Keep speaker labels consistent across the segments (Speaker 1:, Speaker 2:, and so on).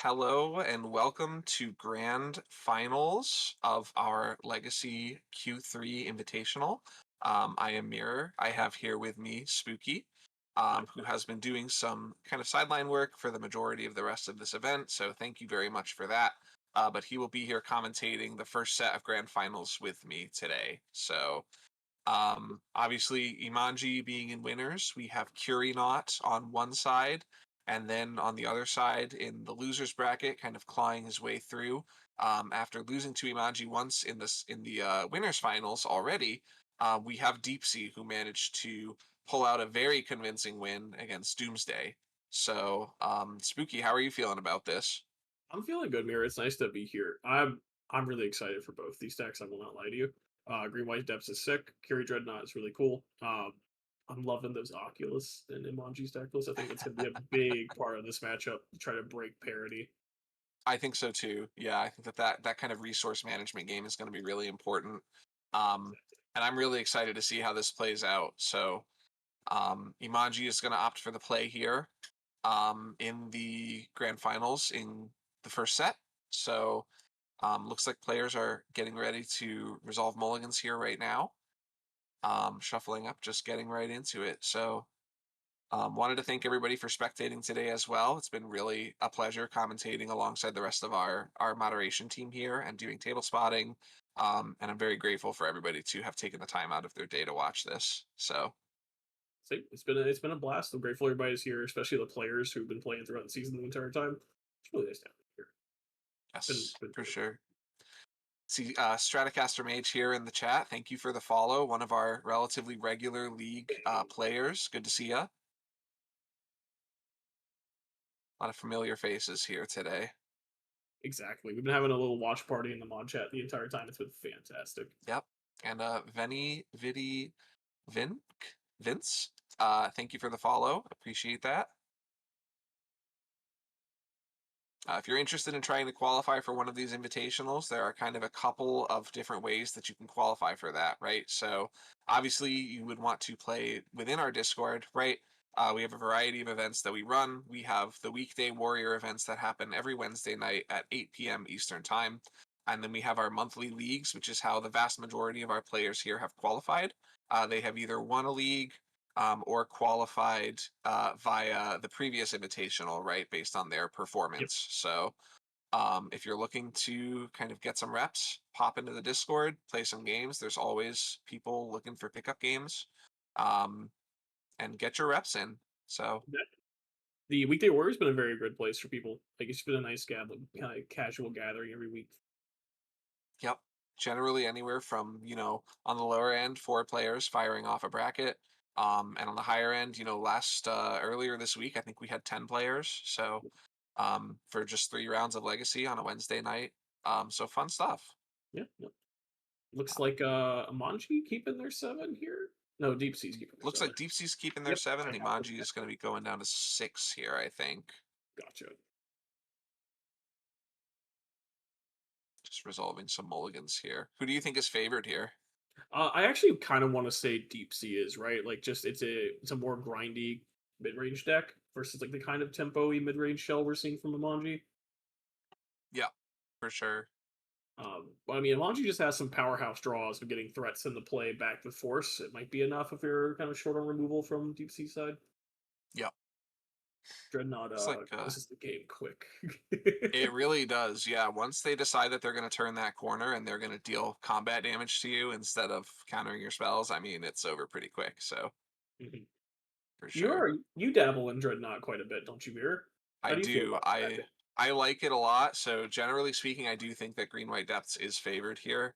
Speaker 1: Hello and welcome to Grand Finals of our Legacy Q3 Invitational. I am Mirror. I have here with me Spooky, who has been doing some kind of sideline work for the majority of the rest of this event, so thank you very much for that. But he will be here commentating the first set of Grand Finals with me today. Obviously, Imanji being in winners, we have Curienought on one side, and then on the other side, in the losers bracket, kind of clawing his way through. After losing to Imanji once in the winners finals already, we have DeepC who managed to pull out a very convincing win against Doomsday. Spooky, how are you feeling about this?
Speaker 2: I'm feeling good, Mirror. It's nice to be here. I'm really excited for both these decks. I will not lie to you. Green White Depths is sick. Curie Dreadnought is really cool. I'm loving those Oculus and Imanji's deck lists. I think that's going to be a big part of this matchup to try to break parity.
Speaker 1: I think so too. Yeah, I think that kind of resource management game is going to be really important. Um, and I'm really excited to see how this plays out. Imanji is going to opt for the play here in the grand finals in the first set. Looks like players are getting ready to resolve mulligans here right now. Shuffling up, just getting right into it. Wanted to thank everybody for spectating today as well. It's been really a pleasure commentating alongside the rest of our moderation team here and doing table spotting. And I'm very grateful for everybody to have taken the time out of their day to watch this.
Speaker 2: It's been a blast. I'm grateful everybody's here, especially the players who've been playing throughout the season the entire time. It's really nice to have them here. Been
Speaker 1: Yes,
Speaker 2: been
Speaker 1: for
Speaker 2: great.
Speaker 1: sure. See, Stratocaster Mage here in the chat. Thank you for the follow. One of our relatively regular league players. Good to see you. A lot of familiar faces here today.
Speaker 2: Exactly. We've been having a little watch party in the mod chat the entire time. It's been fantastic.
Speaker 1: Yep. And Veni Vidi Vink Vince. Thank you for the follow. Appreciate that. If you're interested in trying to qualify for one of these invitationals, there are kind of a couple of different ways that you can qualify for that, right? So obviously you would want to play within our Discord, right? We have a variety of events that we run. We have the weekday warrior events that happen every Wednesday night at 8 p.m. Eastern Time. And then we have our monthly leagues, which is how the vast majority of our players here have qualified. They have either won a league, or qualified via the previous invitational, right, based on their
Speaker 2: Yep.
Speaker 1: performance. If you're looking to kind of get some reps, pop into the Discord, play some games. There's always people looking for pickup games, um, and get your reps in. So,
Speaker 2: The weekday warrior's been a very good place for people. Like it's been a nice kind of casual gathering every week.
Speaker 1: yep. Generally, anywhere from on the lower end, 4 players firing off a bracket, and on the higher end, last earlier this week, I think we had 10 players. For just 3 rounds of Legacy on a Wednesday night. So fun stuff.
Speaker 2: Yeah, yeah. Looks like Imanji keeping their 7 here. No, Deep Sea's keeping their
Speaker 1: Looks
Speaker 2: 7.
Speaker 1: like DeepC's keeping their
Speaker 2: Yep,
Speaker 1: 7,
Speaker 2: I
Speaker 1: and
Speaker 2: have them.
Speaker 1: Imanji is going to be going down to 6 here, I think.
Speaker 2: Gotcha.
Speaker 1: Just resolving some mulligans here. Who do you think is favored here?
Speaker 2: I actually kind of want to say Deep Sea is right. Like, just it's a more grindy mid range deck versus like the kind of tempo-y mid range shell we're seeing from Imanji.
Speaker 1: Yeah, for sure.
Speaker 2: But I mean, Imanji just has some powerhouse draws of getting threats in the play back with force. It might be enough if you're kind of short on removal from Deep Sea side.
Speaker 1: Yeah.
Speaker 2: Dreadnought
Speaker 1: Looks like
Speaker 2: this is the game quick.
Speaker 1: it really does. Yeah, once they decide that they're going to turn that corner and they're going to deal combat damage to you instead of countering your spells, I mean, it's over pretty quick. So,
Speaker 2: Mhm.
Speaker 1: for
Speaker 2: You
Speaker 1: sure.
Speaker 2: are you dabble in Dreadnought quite a bit, don't you, Mirror?
Speaker 1: I
Speaker 2: How do you feel
Speaker 1: do.
Speaker 2: about that
Speaker 1: I
Speaker 2: deck?
Speaker 1: I like it a lot. So generally speaking, I do think that Green White Depths is favored here.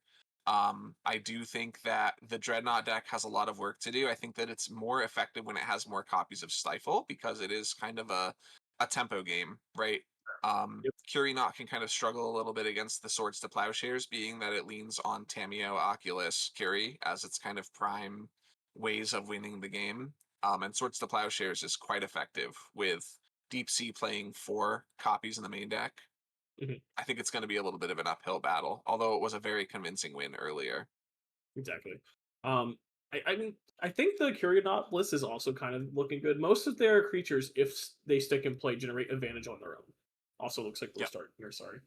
Speaker 1: I do think that the Dreadnought deck has a lot of work to do. I think that it's more effective when it has more copies of Stifle because it is kind of a tempo game, right?
Speaker 2: Yep.
Speaker 1: Curienought can kind of struggle a little bit against the Swords to Plowshares, being that it leans on Tameo, Oculus, Curie as its kind of prime ways of winning the game. And Swords to Plowshares is quite effective with DeepC playing 4 copies in the main deck.
Speaker 2: Mhm.
Speaker 1: I think it's going to be a little bit of an uphill battle, although it was a very convincing win earlier.
Speaker 2: Exactly. Um, I mean, I think the Curienought list is also kind of looking good. Most of their creatures, if they stick in play, generate advantage on their own. Also looks like we're
Speaker 1: Yep.
Speaker 2: starting here, sorry.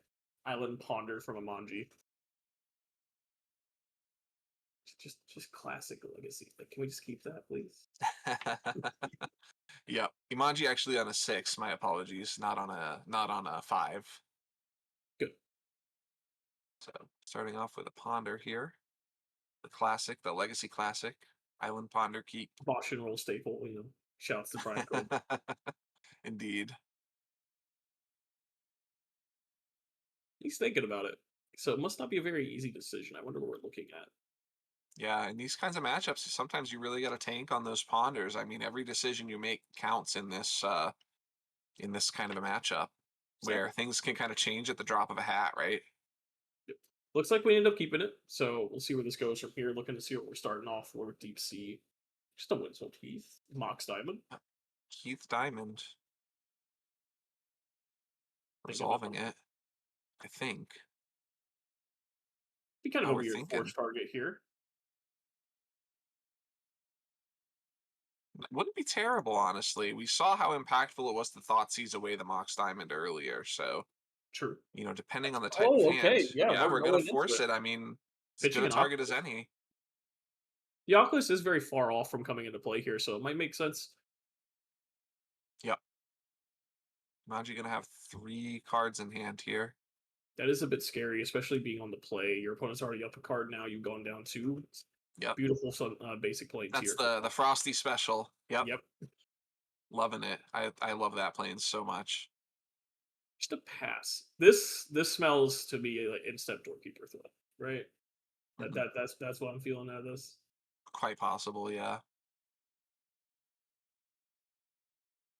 Speaker 2: Island Ponder from Imanji. Just classic legacy. Like, can we just keep that, please?
Speaker 1: Yep. Imanji actually on a 6. My apologies. Not on a 5.
Speaker 2: Good.
Speaker 1: So starting off with a ponder here. The classic, the legacy classic. Island Ponder Keep.
Speaker 2: Bosch and roll staple, you know. Shouts to Brian Cole.
Speaker 1: Indeed.
Speaker 2: He's thinking about it. So it must not be a very easy decision. I wonder what we're looking at.
Speaker 1: Yeah, in these kinds of matchups, sometimes you really got to tank on those ponders. I mean, every decision you make counts in this kind of a matchup where
Speaker 2: Exactly.
Speaker 1: things can kind of change at the drop of a hat, right?
Speaker 2: Yep. Looks like we end up keeping it. So we'll see where this goes from here. Looking to see what we're starting off for with DeepC. Just a Winslow Keith. Mox Diamond.
Speaker 1: Keith Diamond
Speaker 2: Thinking about
Speaker 1: resolving it, I think.
Speaker 2: be kind of
Speaker 1: Now
Speaker 2: a
Speaker 1: we're
Speaker 2: weird
Speaker 1: thinking.
Speaker 2: force target here.
Speaker 1: Wouldn't be terrible, honestly. We saw how impactful it was to Thoughtseize away the Mox Diamond earlier, so
Speaker 2: True.
Speaker 1: depending on the type of
Speaker 2: Oh,
Speaker 1: hand,
Speaker 2: okay. Yeah,
Speaker 1: yeah,
Speaker 2: we're
Speaker 1: we're gonna
Speaker 2: going into
Speaker 1: force
Speaker 2: it.
Speaker 1: it. I mean, as good
Speaker 2: Pitching
Speaker 1: a
Speaker 2: an
Speaker 1: target as
Speaker 2: Oculus.
Speaker 1: any.
Speaker 2: The Oculus is very far off from coming into play here, so it might make sense.
Speaker 1: Yep. Imanji gonna have 3 cards in hand here.
Speaker 2: That is a bit scary, especially being on the play. Your opponent's already up a card now. You've gone down 2.
Speaker 1: Yep.
Speaker 2: Beautiful basic planes
Speaker 1: That's
Speaker 2: here.
Speaker 1: the Frosty special. Yep.
Speaker 2: Yep.
Speaker 1: Loving it. I love that plane so much.
Speaker 2: Just a pass. This smells to me like in-step doorkeeper threat, right?
Speaker 1: Mhm.
Speaker 2: That's what I'm feeling out of this.
Speaker 1: Quite possible, yeah.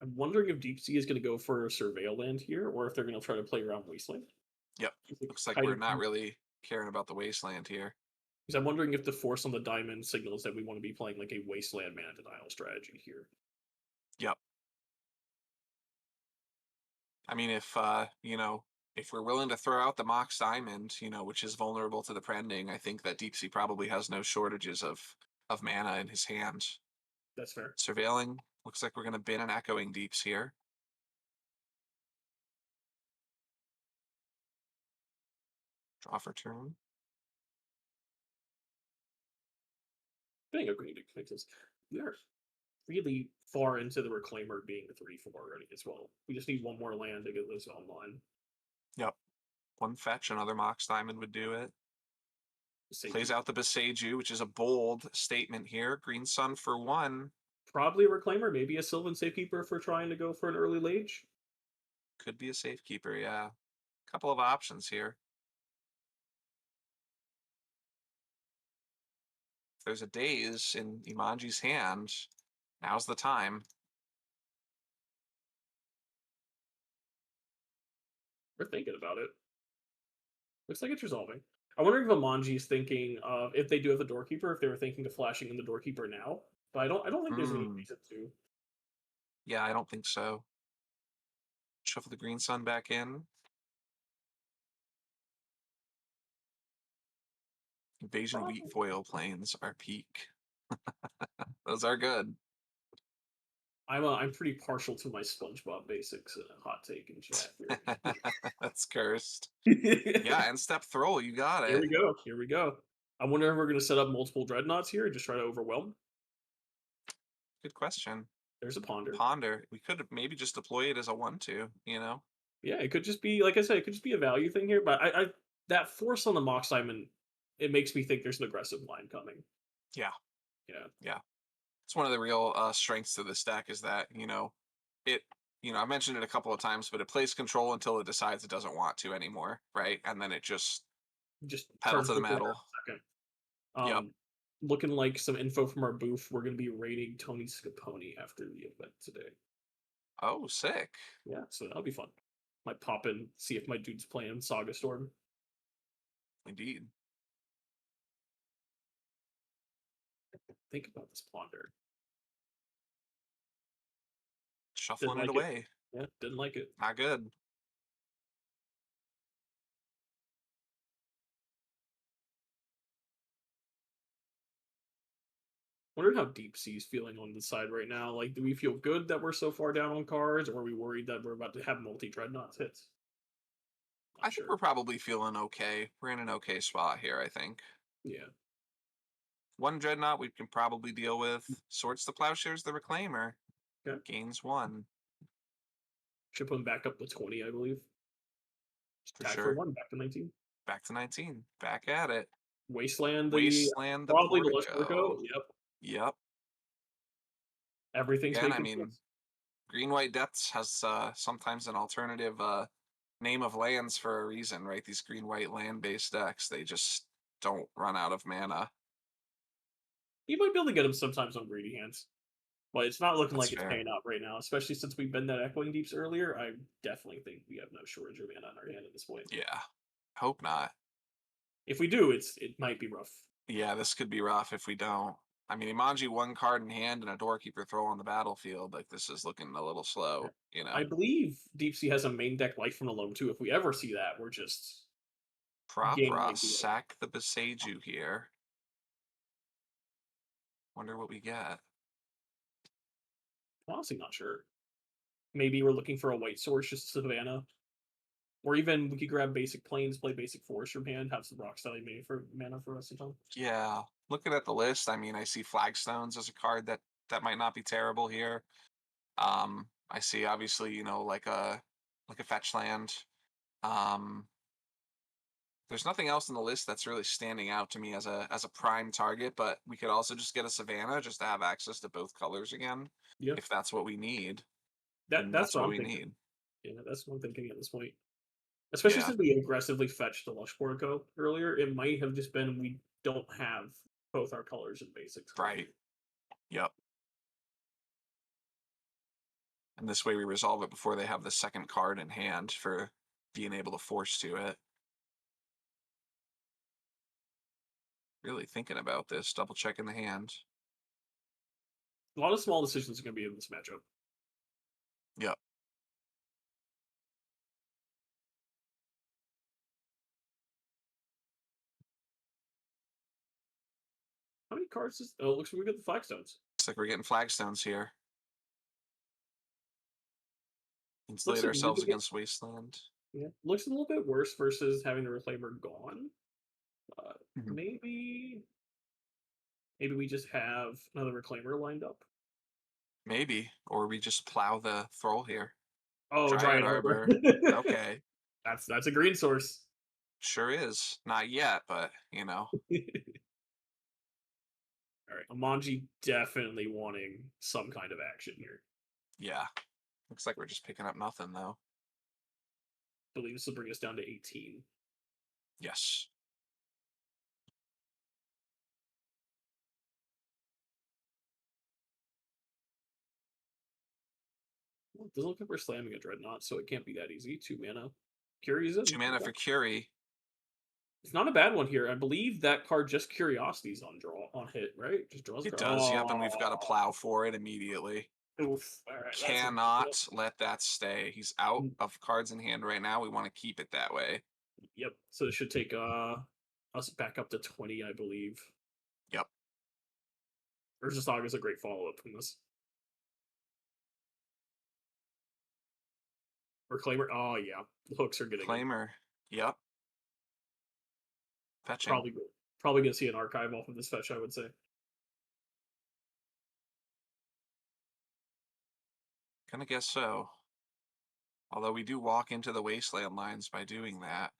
Speaker 2: I'm wondering if DeepC is going to go for a surveil land here, or if they're going to try to play around wasteland.
Speaker 1: Yep.
Speaker 2: I think
Speaker 1: Looks like we're
Speaker 2: hiding
Speaker 1: not really caring about the wasteland here.
Speaker 2: because I'm wondering if the force on the diamond signals that we want to be playing like a wasteland mana denial strategy here.
Speaker 1: Yep. I mean, if we're willing to throw out the Mox Diamond, which is vulnerable to the Prending, I think that DeepC probably has no shortages of mana in his hand.
Speaker 2: That's fair.
Speaker 1: Surveilling. Looks like we're going to bin an Echoing Deeps here. Draw for turn.
Speaker 2: I think agreeing to makes sense. We are really far into the Reclaimer being a 3-4 already as well. We just need one more land to get this online.
Speaker 1: Yep. One fetch, another Mox Diamond would do it. Plays out the Beseiju, which is a bold statement here. Green Sun for 1.
Speaker 2: Probably a Reclaimer, maybe a Sylvan Safekeeper if we're trying to go for an early Lage.
Speaker 1: Could be a Safekeeper, yeah. Couple of options here. If there's a Daze in Imanji's hand, now's the time.
Speaker 2: We're thinking about it. Looks like it's resolving. I wonder if Imanji's thinking of if they do have the Doorkeeper, if they were thinking of flashing in the Doorkeeper now. But I don't think there's any
Speaker 1: Hmm.
Speaker 2: reason to.
Speaker 1: Yeah, I don't think so. Shuffle the Green Sun back in. Invasion Wheat Foil planes are peak. Those are good.
Speaker 2: I'm pretty partial to my SpongeBob basics. Hot take in chat here.
Speaker 1: That's cursed.
Speaker 2: Here
Speaker 1: Yeah, and step throw, you got it.
Speaker 2: we go. Here we go. I wonder if we're going to set up multiple dreadnoughts here and just try to overwhelm.
Speaker 1: Good question.
Speaker 2: There's a ponder.
Speaker 1: Ponder. We could have maybe just deploy it as a 1/2.
Speaker 2: Yeah, it could just be like I said, it could just be a value thing here. But I that force on the Mox Diamond, it makes me think there's an aggressive line coming.
Speaker 1: Yeah.
Speaker 2: Yeah,
Speaker 1: Yeah. It's one of the real strengths to this deck is that, it, I mentioned it a couple of times, but it plays control until it decides it doesn't want to anymore, right? And then it just
Speaker 2: just
Speaker 1: pedal
Speaker 2: turns
Speaker 1: to the
Speaker 2: before
Speaker 1: metal.
Speaker 2: half a second.
Speaker 1: Yep.
Speaker 2: Looking like some info from our booth. We're going to be raiding Tony Scapone after the event today.
Speaker 1: Oh, sick.
Speaker 2: Yeah, so that'll be fun. Might pop in, see if my dude's playing Saga Storm.
Speaker 1: Indeed.
Speaker 2: Think about this ponder. Didn't
Speaker 1: Shuffling it
Speaker 2: like it.
Speaker 1: away.
Speaker 2: Yeah, didn't like it.
Speaker 1: Not good.
Speaker 2: Wondering how DeepC's feeling on the side right now. Like, do we feel good that we're so far down on cards, or are we worried that we're about to have multi dreadnoughts hits?
Speaker 1: I
Speaker 2: Not
Speaker 1: think
Speaker 2: sure.
Speaker 1: we're probably feeling okay. We're in an okay spot here, I think.
Speaker 2: Yeah.
Speaker 1: One Dreadnought we can probably deal with. Swords to Plowshares the Reclaimer.
Speaker 2: Okay.
Speaker 1: Gains 1,
Speaker 2: Should put him back up to 20, I believe.
Speaker 1: for
Speaker 2: Tied for
Speaker 1: sure.
Speaker 2: 1, back to 19.
Speaker 1: Back to 19. Back at it.
Speaker 2: Wasteland, the
Speaker 1: Wasteland the
Speaker 2: probably the Lush Portico.
Speaker 1: Portico.
Speaker 2: Yep.
Speaker 1: Yep.
Speaker 2: Everything's
Speaker 1: Again, I
Speaker 2: making
Speaker 1: mean,
Speaker 2: sense.
Speaker 1: Green White Depths has sometimes an alternative name of lands for a reason, right? These green white land based decks, they just don't run out of mana.
Speaker 2: You might be able to get him sometimes on greedy hands. But it's not looking
Speaker 1: That's
Speaker 2: like it's
Speaker 1: fair.
Speaker 2: paying out right now, especially since we've been that Echoing Deeps earlier. I definitely think we have no shortage of mana on our hand at this point.
Speaker 1: Yeah. Hope not.
Speaker 2: If we do, it might be rough.
Speaker 1: Yeah, this could be rough if we don't. I mean, Imanji 1 card in hand and a Doorkeeper throw on the battlefield. Like, this is looking a little
Speaker 2: Yeah.
Speaker 1: slow, you
Speaker 2: I
Speaker 1: know?
Speaker 2: believe DeepC has a main deck Life from the Loam too. If we ever see that, we're just
Speaker 1: Prop
Speaker 2: game
Speaker 1: Ross,
Speaker 2: might be over.
Speaker 1: sack the Beseju here. Wonder what we get.
Speaker 2: Honestly, not sure. Maybe we're looking for a white source, just Savannah. Or even we could grab basic planes, play basic forest from hand, have some rock style made for mana for us to time.
Speaker 1: Yeah. Looking at the list, I mean, I see Flagstones as a card that might not be terrible here. I see obviously, like a fetch land. Um, there's nothing else on the list that's really standing out to me as a prime target, but we could also just get a Savannah just to have access to both colors again,
Speaker 2: Yeah.
Speaker 1: if that's what we need.
Speaker 2: That
Speaker 1: And
Speaker 2: that's
Speaker 1: that's
Speaker 2: what
Speaker 1: what
Speaker 2: I'm
Speaker 1: we
Speaker 2: thinking.
Speaker 1: need.
Speaker 2: Yeah, that's what I'm thinking at this point. Especially
Speaker 1: Yeah.
Speaker 2: since we aggressively fetched the Lush Portico earlier, it might have just been we don't have both our colors in basics currently.
Speaker 1: Right. Yep. And this way we resolve it before they have the second card in hand for being able to force to it. Really thinking about this, double checking the hand.
Speaker 2: A lot of small decisions are going to be in this matchup.
Speaker 1: Yep.
Speaker 2: How many cards is? Oh, it looks like we got the Flagstones.
Speaker 1: Looks like we're getting Flagstones here.
Speaker 2: Looks
Speaker 1: Insulate
Speaker 2: a little
Speaker 1: ourselves
Speaker 2: bit.
Speaker 1: against Wasteland.
Speaker 2: Yeah, looks a little bit worse versus having the Reclaimer gone. Uh,
Speaker 1: Mhm.
Speaker 2: maybe, maybe we just have another Reclaimer lined up.
Speaker 1: Maybe. Or we just plow the Thrall here.
Speaker 2: Oh,
Speaker 1: Dryad
Speaker 2: Dryad Arbor.
Speaker 1: Arbor. Okay.
Speaker 2: That's a green source.
Speaker 1: Sure is. Not yet, but, you know.
Speaker 2: All right, Imanji definitely wanting some kind of action here.
Speaker 1: Yeah. Looks like we're just picking up nothing, though.
Speaker 2: I believe this will bring us down to 18.
Speaker 1: Yes.
Speaker 2: Well, it doesn't look like we're slamming a Dreadnought, so it can't be that easy. 2 mana. Curious in.
Speaker 1: 2 mana
Speaker 2: Okay.
Speaker 1: for Curie.
Speaker 2: It's not a bad one here. I believe that card just Curiosities on draw on hit, right? Just draws a
Speaker 1: It
Speaker 2: card.
Speaker 1: does, yep, and we've got to plow for it immediately.
Speaker 2: Oof. All right, that's a big hit.
Speaker 1: Cannot let that stay. He's out of cards in hand right now. We want to keep it that way.
Speaker 2: Yep. So it should take us back up to 20, I believe.
Speaker 1: Yep.
Speaker 2: Urza Saga is a great follow up from this. Reclaimer. Oh yeah, the hooks are getting it.
Speaker 1: Claimer. Yep. Fetching.
Speaker 2: Probably probably gonna see an archive off of this fetch, I would say.
Speaker 1: Gonna guess so. Although we do walk into the wasteland lines by doing that.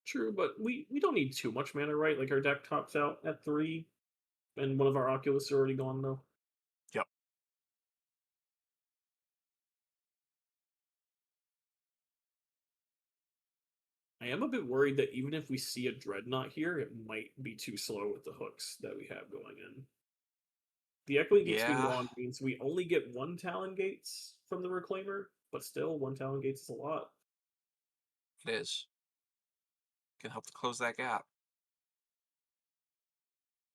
Speaker 2: True, but we don't need too much mana, right? Like our deck tops out at 3, and one of our Oculus are already gone though.
Speaker 1: Yep.
Speaker 2: I am a bit worried that even if we see a Dreadnought here, it might be too slow with the hooks that we have going in. The Echoing Gates being
Speaker 1: Yeah,
Speaker 2: gone means we only get 1 Talon Gates from the Reclaimer, but still, 1 Talon Gates is a lot.
Speaker 1: it is. Can help to close that gap.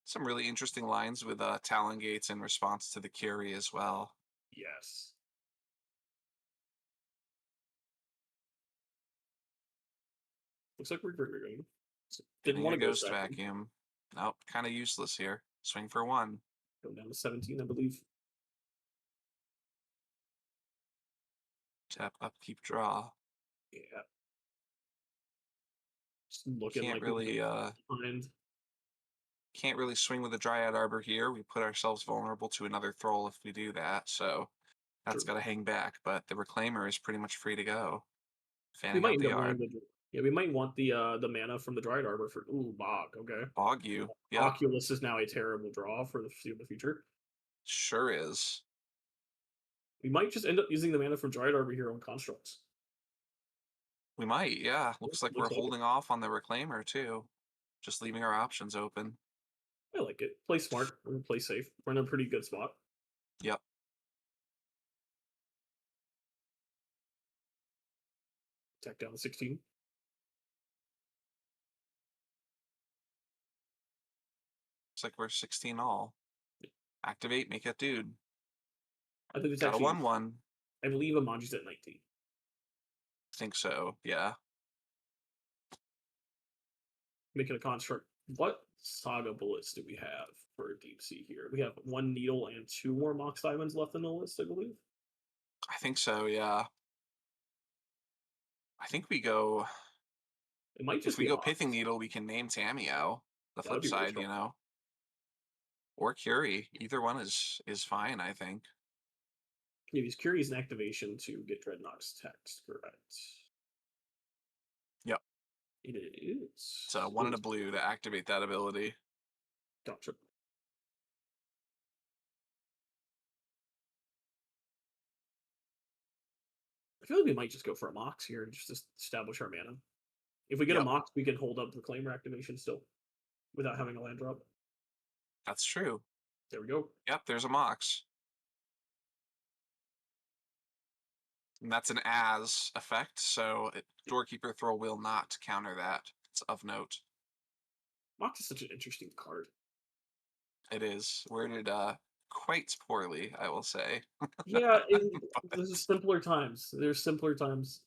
Speaker 1: Some really interesting lines with Talon Gates in response to the Curie as well.
Speaker 2: Yes. Looks like we're going. Didn't
Speaker 1: Getting
Speaker 2: want
Speaker 1: a
Speaker 2: to Ghost
Speaker 1: Ghost
Speaker 2: Vacuum.
Speaker 1: Vacuum. Nope, kind of useless here. Swing for 1.
Speaker 2: Go down to 17, I believe.
Speaker 1: Tap, upkeep, draw.
Speaker 2: Yeah. Just looking
Speaker 1: Can't
Speaker 2: like we
Speaker 1: really
Speaker 2: behind.
Speaker 1: can't really swing with the Dryad Arbor here. We put ourselves vulnerable to another Thrall if we do that, so that's
Speaker 2: True.
Speaker 1: got to hang back. But the Reclaimer is pretty much free to go,
Speaker 2: We
Speaker 1: fanning
Speaker 2: might
Speaker 1: out
Speaker 2: end
Speaker 1: the
Speaker 2: up wanting
Speaker 1: yard.
Speaker 2: the yeah, we might want the mana from the Dryad Arbor for Bog, okay.
Speaker 1: Bog you. Yep,
Speaker 2: Oculus is now a terrible draw for the foreseeable future.
Speaker 1: sure is.
Speaker 2: We might just end up using the mana from Dryad Arbor here on constructs.
Speaker 1: We might, yeah.
Speaker 2: Yeah,
Speaker 1: Looks like we're
Speaker 2: looks like it.
Speaker 1: holding off on the Reclaimer too. Just leaving our options open.
Speaker 2: I like it. Play smart and play safe. We're in a pretty good spot.
Speaker 1: Yep.
Speaker 2: Attack down to 16.
Speaker 1: Looks like we're 16 all. Activate, make it dude.
Speaker 2: I think it's
Speaker 1: Got a
Speaker 2: actually
Speaker 1: 1/1.
Speaker 2: I believe Imanji's at 19.
Speaker 1: Think so, yeah.
Speaker 2: Making a construct. What saga bullets do we have for DeepC here? We have 1 needle and 2 more Mox Diamonds left in the list, I believe.
Speaker 1: I think so, yeah. I think we go.
Speaker 2: It might
Speaker 1: If
Speaker 2: just
Speaker 1: we
Speaker 2: be
Speaker 1: go Pithing
Speaker 2: Mox.
Speaker 1: Needle, we can name Tameo. The
Speaker 2: That would
Speaker 1: flip
Speaker 2: be really
Speaker 1: side,
Speaker 2: strong.
Speaker 1: you know, or Curie. Either one is fine, I think.
Speaker 2: Yeah, these Curious an activation to get Dreadnought's text, correct?
Speaker 1: Yep.
Speaker 2: It is.
Speaker 1: So
Speaker 2: It
Speaker 1: one and a
Speaker 2: is.
Speaker 1: blue to activate that ability.
Speaker 2: Gotcha. I feel like we might just go for a Mox here and just establish our mana. If we get a
Speaker 1: Yep,
Speaker 2: Mox, we can hold up the Reclaimer activation still without having a land drop.
Speaker 1: that's true.
Speaker 2: There we go.
Speaker 1: Yep, there's a Mox. And that's an as effect, so Doorkeeper Throw will not counter that. It's of note.
Speaker 2: Mox is such an interesting card.
Speaker 1: It is worded quite poorly, I will say.
Speaker 2: Yeah,
Speaker 1: But
Speaker 2: there's simpler times. There's simpler times.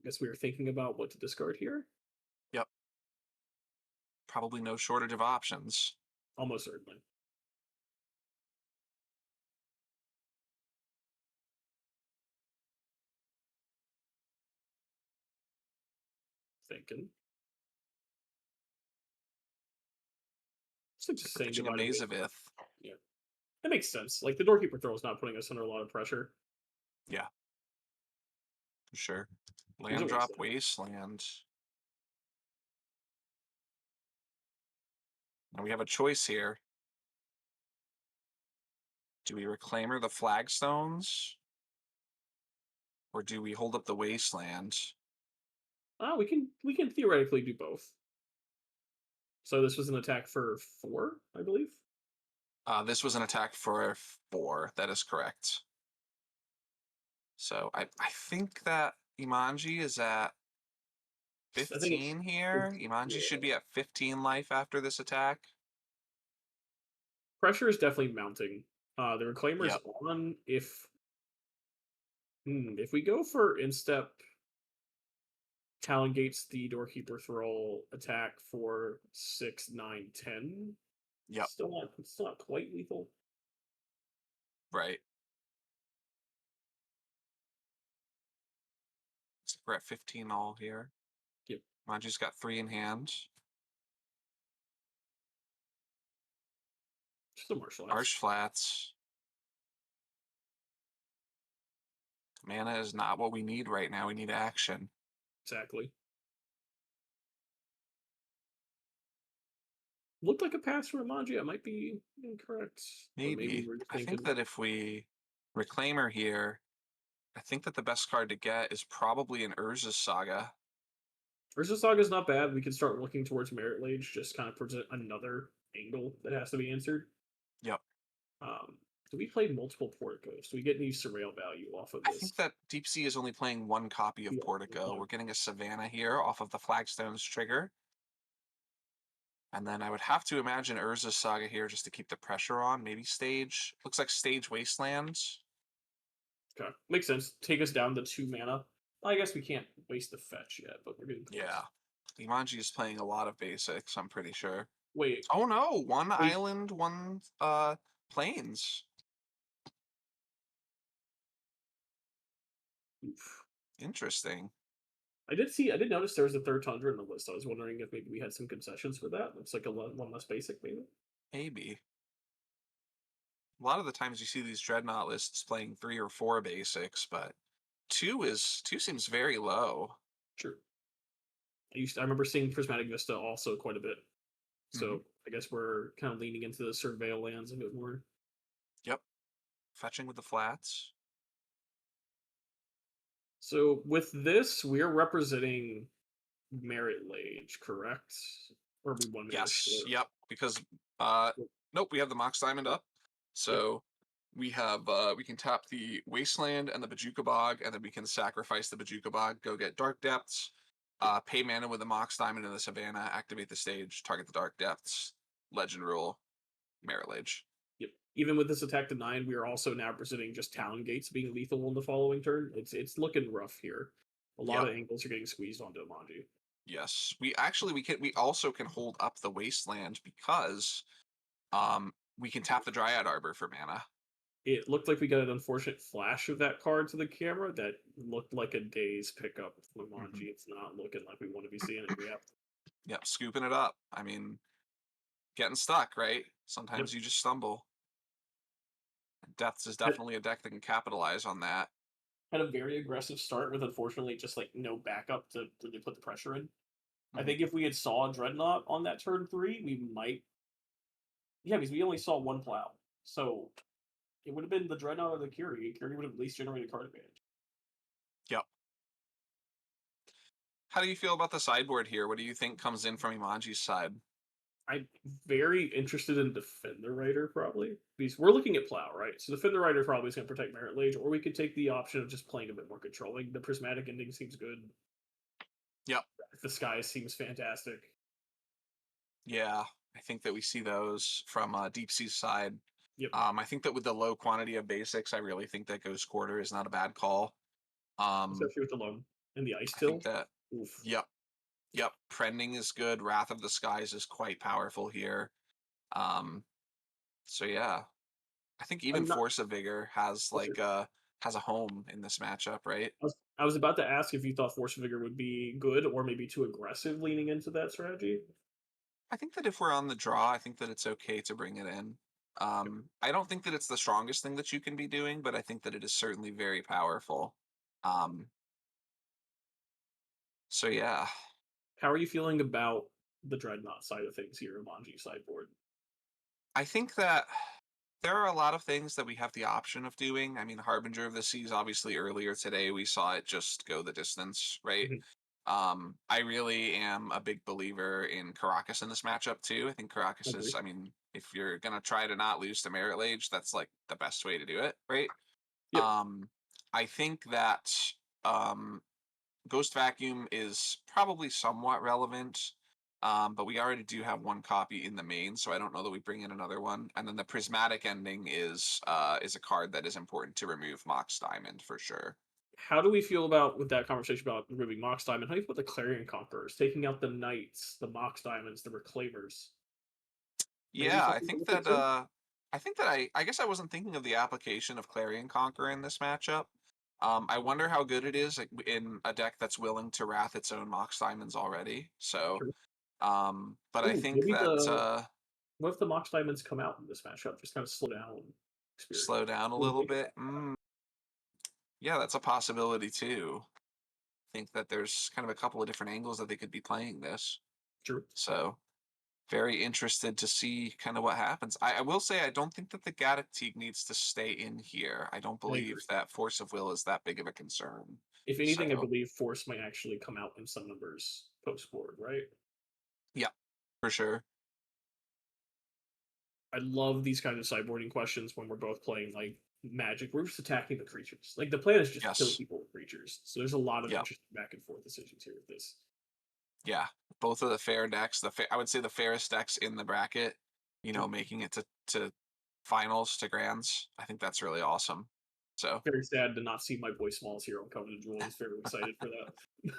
Speaker 2: Guess we were thinking about what to discard here.
Speaker 1: yep, probably no shortage of options.
Speaker 2: Almost certainly. Thinking. It's like just saying
Speaker 1: Pitching a
Speaker 2: goodbye to
Speaker 1: Maze
Speaker 2: Maze.
Speaker 1: of Ith.
Speaker 2: Yeah, that makes sense. Like the Doorkeeper throw is not putting us under a lot of pressure.
Speaker 1: Yeah, for sure.
Speaker 2: He's a
Speaker 1: Land drop
Speaker 2: wasteland.
Speaker 1: Wasteland. Now we have a choice here. Do we Reclaimer the Flagstones? Or do we hold up the Wasteland?
Speaker 2: We can theoretically do both. So this was an attack for 4, I believe.
Speaker 1: This was an attack for 4. That is correct. So I think that Imanji is at
Speaker 2: I think it's
Speaker 1: 15 here. Imanji should be at 15 life after this attack.
Speaker 2: pressure is definitely mounting. The Reclaimer's
Speaker 1: Yep.
Speaker 2: on if we go for instep Talon Gates the Doorkeeper Thrall attack for 6, 9, 10.
Speaker 1: Yep.
Speaker 2: It's not quite lethal.
Speaker 1: Right. So we're at 15 all here.
Speaker 2: Yep.
Speaker 1: Imanji's got 3 in hand.
Speaker 2: Just a martial arts.
Speaker 1: Marsh Flats. Mana is not what we need right now. We need action.
Speaker 2: Exactly. Looked like a pass from Imanji. I might be incorrect. But maybe
Speaker 1: Maybe.
Speaker 2: we're just
Speaker 1: I think
Speaker 2: thinking.
Speaker 1: that if we Reclaimer here, I think that the best card to get is probably an Urza's Saga.
Speaker 2: Urza Saga is not bad. We can start looking towards Merit Lage, just kind of present another angle that has to be answered.
Speaker 1: Yep.
Speaker 2: Do we play multiple Porticos? Do we get any surveil value off of
Speaker 1: I
Speaker 2: this?
Speaker 1: think that DeepC is only playing 1 copy of
Speaker 2: Yeah,
Speaker 1: Portico.
Speaker 2: one.
Speaker 1: We're getting a Savannah here off of the Flagstone's trigger. And then I would have to imagine Urza's Saga here just to keep the pressure on. Maybe Stage. Looks like Stage Wastelands.
Speaker 2: Okay, makes sense. Take us down to 2 mana. I guess we can't waste the fetch yet, but we're getting close.
Speaker 1: Yeah. Imanji is playing a lot of basics, I'm pretty sure.
Speaker 2: Wait,
Speaker 1: Oh no, 1
Speaker 2: wait.
Speaker 1: island, 1 plains. Interesting.
Speaker 2: I did notice there was a third Tundra in the list. I was wondering if maybe we had some concessions for that. Looks like one less basic, maybe.
Speaker 1: Maybe. A lot of the times you see these dreadnought lists playing 3 or 4 basics, but two seems very low.
Speaker 2: Sure. I remember seeing Prismatic Vista also quite a bit.
Speaker 1: Hmm.
Speaker 2: So I guess we're kind of leaning into the surveil lands a bit more.
Speaker 1: Yep. Fetching with the flats.
Speaker 2: So with this, we're representing Merit Lage, correct? Or are we 1 mana
Speaker 1: Yes.
Speaker 2: short?
Speaker 1: Yep. Because uh
Speaker 2: Yep.
Speaker 1: nope, we have the Mox Diamond up.
Speaker 2: Yep.
Speaker 1: So we can tap the Wasteland and the Bajuka Bog, and then we can sacrifice the Bajuka Bog, go get Dark Depths,
Speaker 2: Yep.
Speaker 1: pay mana with the Mox Diamond in the Savannah, activate the stage, target the Dark Depths, Legend Rule, Merilage.
Speaker 2: Yep. Even with this attack to 9, we are also now presenting just Town Gates being lethal on the following turn. It's looking rough here. A lot
Speaker 1: Yep.
Speaker 2: of angles are getting squeezed onto Imanji.
Speaker 1: Yes. We also can hold up the Wasteland because we can tap the Dryad Arbor for mana.
Speaker 2: It looked like we got an unfortunate flash of that card to the camera that looked like a day's pickup from
Speaker 1: Hmm.
Speaker 2: Imanji. It's not looking like we want to be seeing it. Yep.
Speaker 1: Yep, scooping it up. I mean, getting stuck, right?
Speaker 2: Yep.
Speaker 1: Sometimes you just stumble. Depths is
Speaker 2: Had,
Speaker 1: definitely a deck that can capitalize on that.
Speaker 2: had a very aggressive start with unfortunately just like no backup to really put the pressure in. I
Speaker 1: Hmm.
Speaker 2: think if we had saw Dreadnought on that turn 3, we might. Yeah, because we only saw one plow. So it would have been the Dreadnought or the Curie. Curie would have at least generated card advantage.
Speaker 1: Yep. How do you feel about the sideboard here? What do you think comes in from Imanji's side?
Speaker 2: I'm very interested in Defender Rider probably because we're looking at Plow, right? So Defender Rider probably is going to protect Merit Lage, or we could take the option of just playing a bit more controlling. The Prismatic Ending seems good.
Speaker 1: Yep.
Speaker 2: The Sky seems fantastic.
Speaker 1: Yeah, I think that we see those from DeepC's side.
Speaker 2: Yep,
Speaker 1: I think that with the low quantity of basics, I really think that Ghost Quarter is not a bad call. Um,
Speaker 2: especially with the loam and the Ice
Speaker 1: I think
Speaker 2: Till.
Speaker 1: that,
Speaker 2: Oof.
Speaker 1: yep, yep, Prending is good. Wrath of the Skies is quite powerful here. Um, so yeah, I think even
Speaker 2: I'm not.
Speaker 1: Force of Vigor has
Speaker 2: Oh, sure.
Speaker 1: has a home in this matchup, right?
Speaker 2: I was about to ask if you thought Force Vigor would be good or maybe too aggressive leaning into that strategy.
Speaker 1: I think that if we're on the draw, I think that it's okay to bring it in. I don't think that it's the strongest thing that you can be doing, but I think that it is certainly very powerful. Um, so yeah,
Speaker 2: How are you feeling about the Dreadnought side of things here, Imanji sideboard?
Speaker 1: I think that there are a lot of things that we have the option of doing. I mean, Harbinger of the Seas, obviously earlier today, we saw it just go the distance, right?
Speaker 2: Mhm.
Speaker 1: I really am a big believer in Caracas in this matchup too. I think
Speaker 2: I
Speaker 1: Caracas is,
Speaker 2: agree.
Speaker 1: I mean, if you're gonna try to not lose to Merit Lage, that's like the best way to do it, right?
Speaker 2: Yep.
Speaker 1: Um, I think that um, Ghost Vacuum is probably somewhat relevant, but we already do have one copy in the main, so I don't know that we bring in another one. And then the Prismatic Ending is a card that is important to remove Mox Diamond for sure.
Speaker 2: How do we feel about with that conversation about removing Mox Diamond? How do you feel about the Clarion Conquerors taking out the Knights, the Mox Diamonds, the Reclaimers? Maybe
Speaker 1: Yeah,
Speaker 2: something to look at too.
Speaker 1: I think that I guess I wasn't thinking of the application of Clarion Conqueror in this matchup. I wonder how good it is in a deck that's willing to wrath its own Mox Diamonds already. So,
Speaker 2: True.
Speaker 1: but I
Speaker 2: Ooh,
Speaker 1: think
Speaker 2: maybe
Speaker 1: that
Speaker 2: the what if the Mox Diamonds come out in this matchup? Just kind of slow down experience.
Speaker 1: slow down a
Speaker 2: What do you
Speaker 1: little
Speaker 2: think
Speaker 1: bit.
Speaker 2: about that?
Speaker 1: Yeah, that's a possibility too. I think that there's kind of a couple of different angles that they could be playing this.
Speaker 2: True.
Speaker 1: So very interested to see kind of what happens. I will say I don't think that the Gaddock needs to stay in here. I don't
Speaker 2: I
Speaker 1: believe
Speaker 2: agree.
Speaker 1: that Force of Will is that big of a concern.
Speaker 2: If anything, I
Speaker 1: So
Speaker 2: believe Force might actually come out in some numbers post board, right?
Speaker 1: yeah, for sure.
Speaker 2: I love these kinds of sideboarding questions when we're both playing like Magic. We're just attacking the creatures. Like the plan is just to kill
Speaker 1: Yes.
Speaker 2: people with creatures. So there's a lot of
Speaker 1: Yeah.
Speaker 2: interesting back and forth decisions here with this.
Speaker 1: Yeah. Both of the fair decks, I would say the fairest decks in the bracket,
Speaker 2: True.
Speaker 1: making it to finals to grands. I think that's really awesome. So
Speaker 2: Very sad to not see my boy Smalls here on Covenant Jewel. I was very excited for that.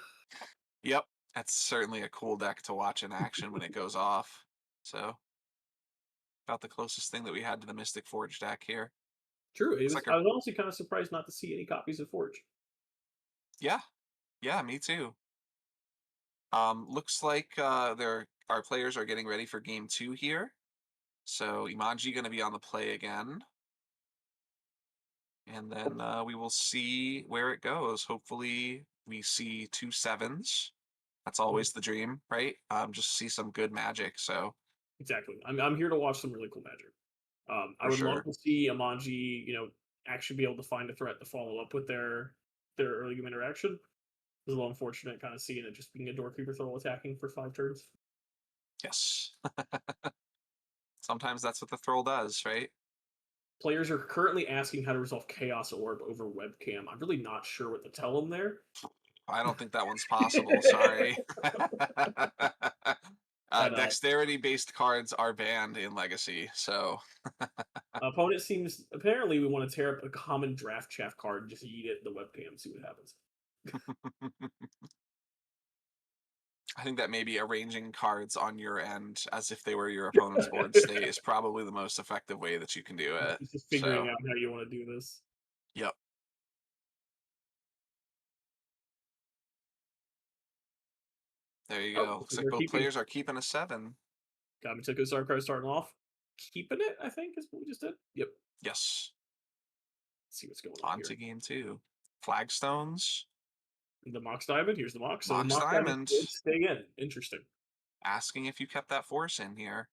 Speaker 1: yep, that's certainly a cool deck to watch in action when it goes off. So about the closest thing that we had to the Mystic Forge deck here.
Speaker 2: True. It
Speaker 1: Looks
Speaker 2: was.
Speaker 1: like
Speaker 2: I
Speaker 1: a
Speaker 2: was honestly kind of surprised not to see any copies of Forge.
Speaker 1: Yeah, yeah, me too. Looks like our players are getting ready for game two here. So Imanji going to be on the play again, and then we will see where it goes. Hopefully, we see two sevens. That's
Speaker 2: Mhm.
Speaker 1: always the dream, right? Just see some good magic. So
Speaker 2: Exactly. I'm here to watch some really cool magic. I
Speaker 1: for
Speaker 2: would love
Speaker 1: sure.
Speaker 2: to see Imanji, actually be able to find a threat to follow up with their early game interaction. It's a little unfortunate kind of seeing it just being a door creeper throw attacking for 5 turns.
Speaker 1: Yes. Sometimes that's what the throll does, right?
Speaker 2: Players are currently asking how to resolve Chaos Orb over webcam. I'm really not sure what to tell them there.
Speaker 1: I don't think that one's possible. Sorry.
Speaker 2: And
Speaker 1: Dexterity-based cards are banned in Legacy, so
Speaker 2: opponent seems apparently we want to tear up a common draft chaff card and just eat it in the webcam, see what happens.
Speaker 1: I think that maybe arranging cards on your end as if they were your opponent's board state is probably the most effective way that you can do it.
Speaker 2: It's just figuring
Speaker 1: So,
Speaker 2: out how you want to do this.
Speaker 1: yep, there you
Speaker 2: Oh,
Speaker 1: go.
Speaker 2: looks
Speaker 1: Looks
Speaker 2: like
Speaker 1: like
Speaker 2: we're
Speaker 1: both
Speaker 2: keeping
Speaker 1: players are keeping a seven.
Speaker 2: Gamitoko Sarkar starting off. Keeping it, I think, is what we just did. Yep.
Speaker 1: Yes,
Speaker 2: Let's see what's going on
Speaker 1: on
Speaker 2: here.
Speaker 1: to game two. Flagstones,
Speaker 2: The Mox Diamond. Here's the Mox. So the
Speaker 1: Mox
Speaker 2: Mox Diamond
Speaker 1: Diamond,
Speaker 2: did stay in. Interesting.
Speaker 1: asking if you kept that force in here.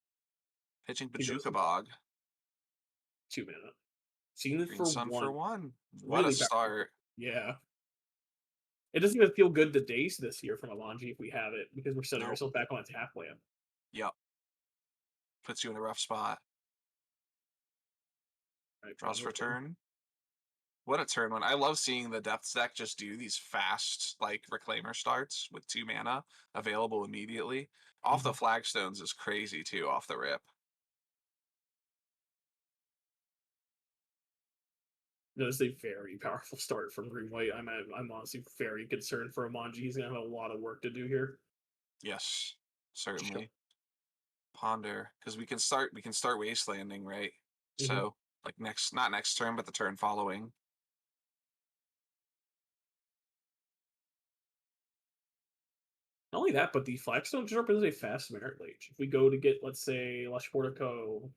Speaker 1: Pitching
Speaker 2: He goes
Speaker 1: Bajuka Bog.
Speaker 2: 2 mana. Seen it
Speaker 1: Green
Speaker 2: for
Speaker 1: Sun for
Speaker 2: one.
Speaker 1: one. What a
Speaker 2: Really powerful.
Speaker 1: start.
Speaker 2: Yeah. It doesn't even feel good to daze this year from Imanji if we have it, because we're setting
Speaker 1: Nope.
Speaker 2: ourselves back on its half land.
Speaker 1: Yep. Puts you in a rough spot.
Speaker 2: Right,
Speaker 1: Draws for
Speaker 2: turn.
Speaker 1: turn. What a turn one. I love seeing the depths deck just do these fast, like, Reclaimer starts with 2 mana available immediately. Off the
Speaker 2: Mhm.
Speaker 1: flagstones is crazy too, off the rip.
Speaker 2: That is a very powerful start from Green White. I'm honestly very concerned for Imanji. He's gonna have a lot of work to do here.
Speaker 1: Yes,
Speaker 2: Sure.
Speaker 1: certainly. Ponder. Because we can start wastelanding, right?
Speaker 2: Mhm.
Speaker 1: So like not next turn, but the turn following.
Speaker 2: Not only that, but the Flagstone just represents a fast merit lage. If we go to get, let's say, Lush Portico,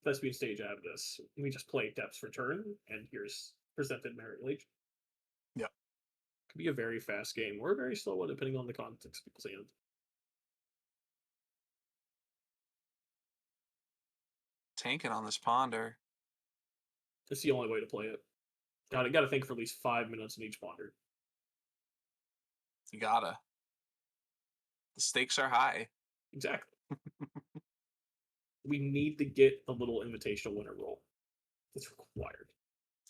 Speaker 2: Thespian Stage out of this, we just play Depths for turn, and here's presented merit lage.
Speaker 1: Yep.
Speaker 2: Could be a very fast game, or a very slow one, depending on the context of people's hand.
Speaker 1: Tanking on this ponder.
Speaker 2: It's the only way to play it. Gotta think for at least 5 minutes in each ponder.
Speaker 1: You gotta. The stakes are high.
Speaker 2: Exactly. We need to get the little invitational winner roll. It's required.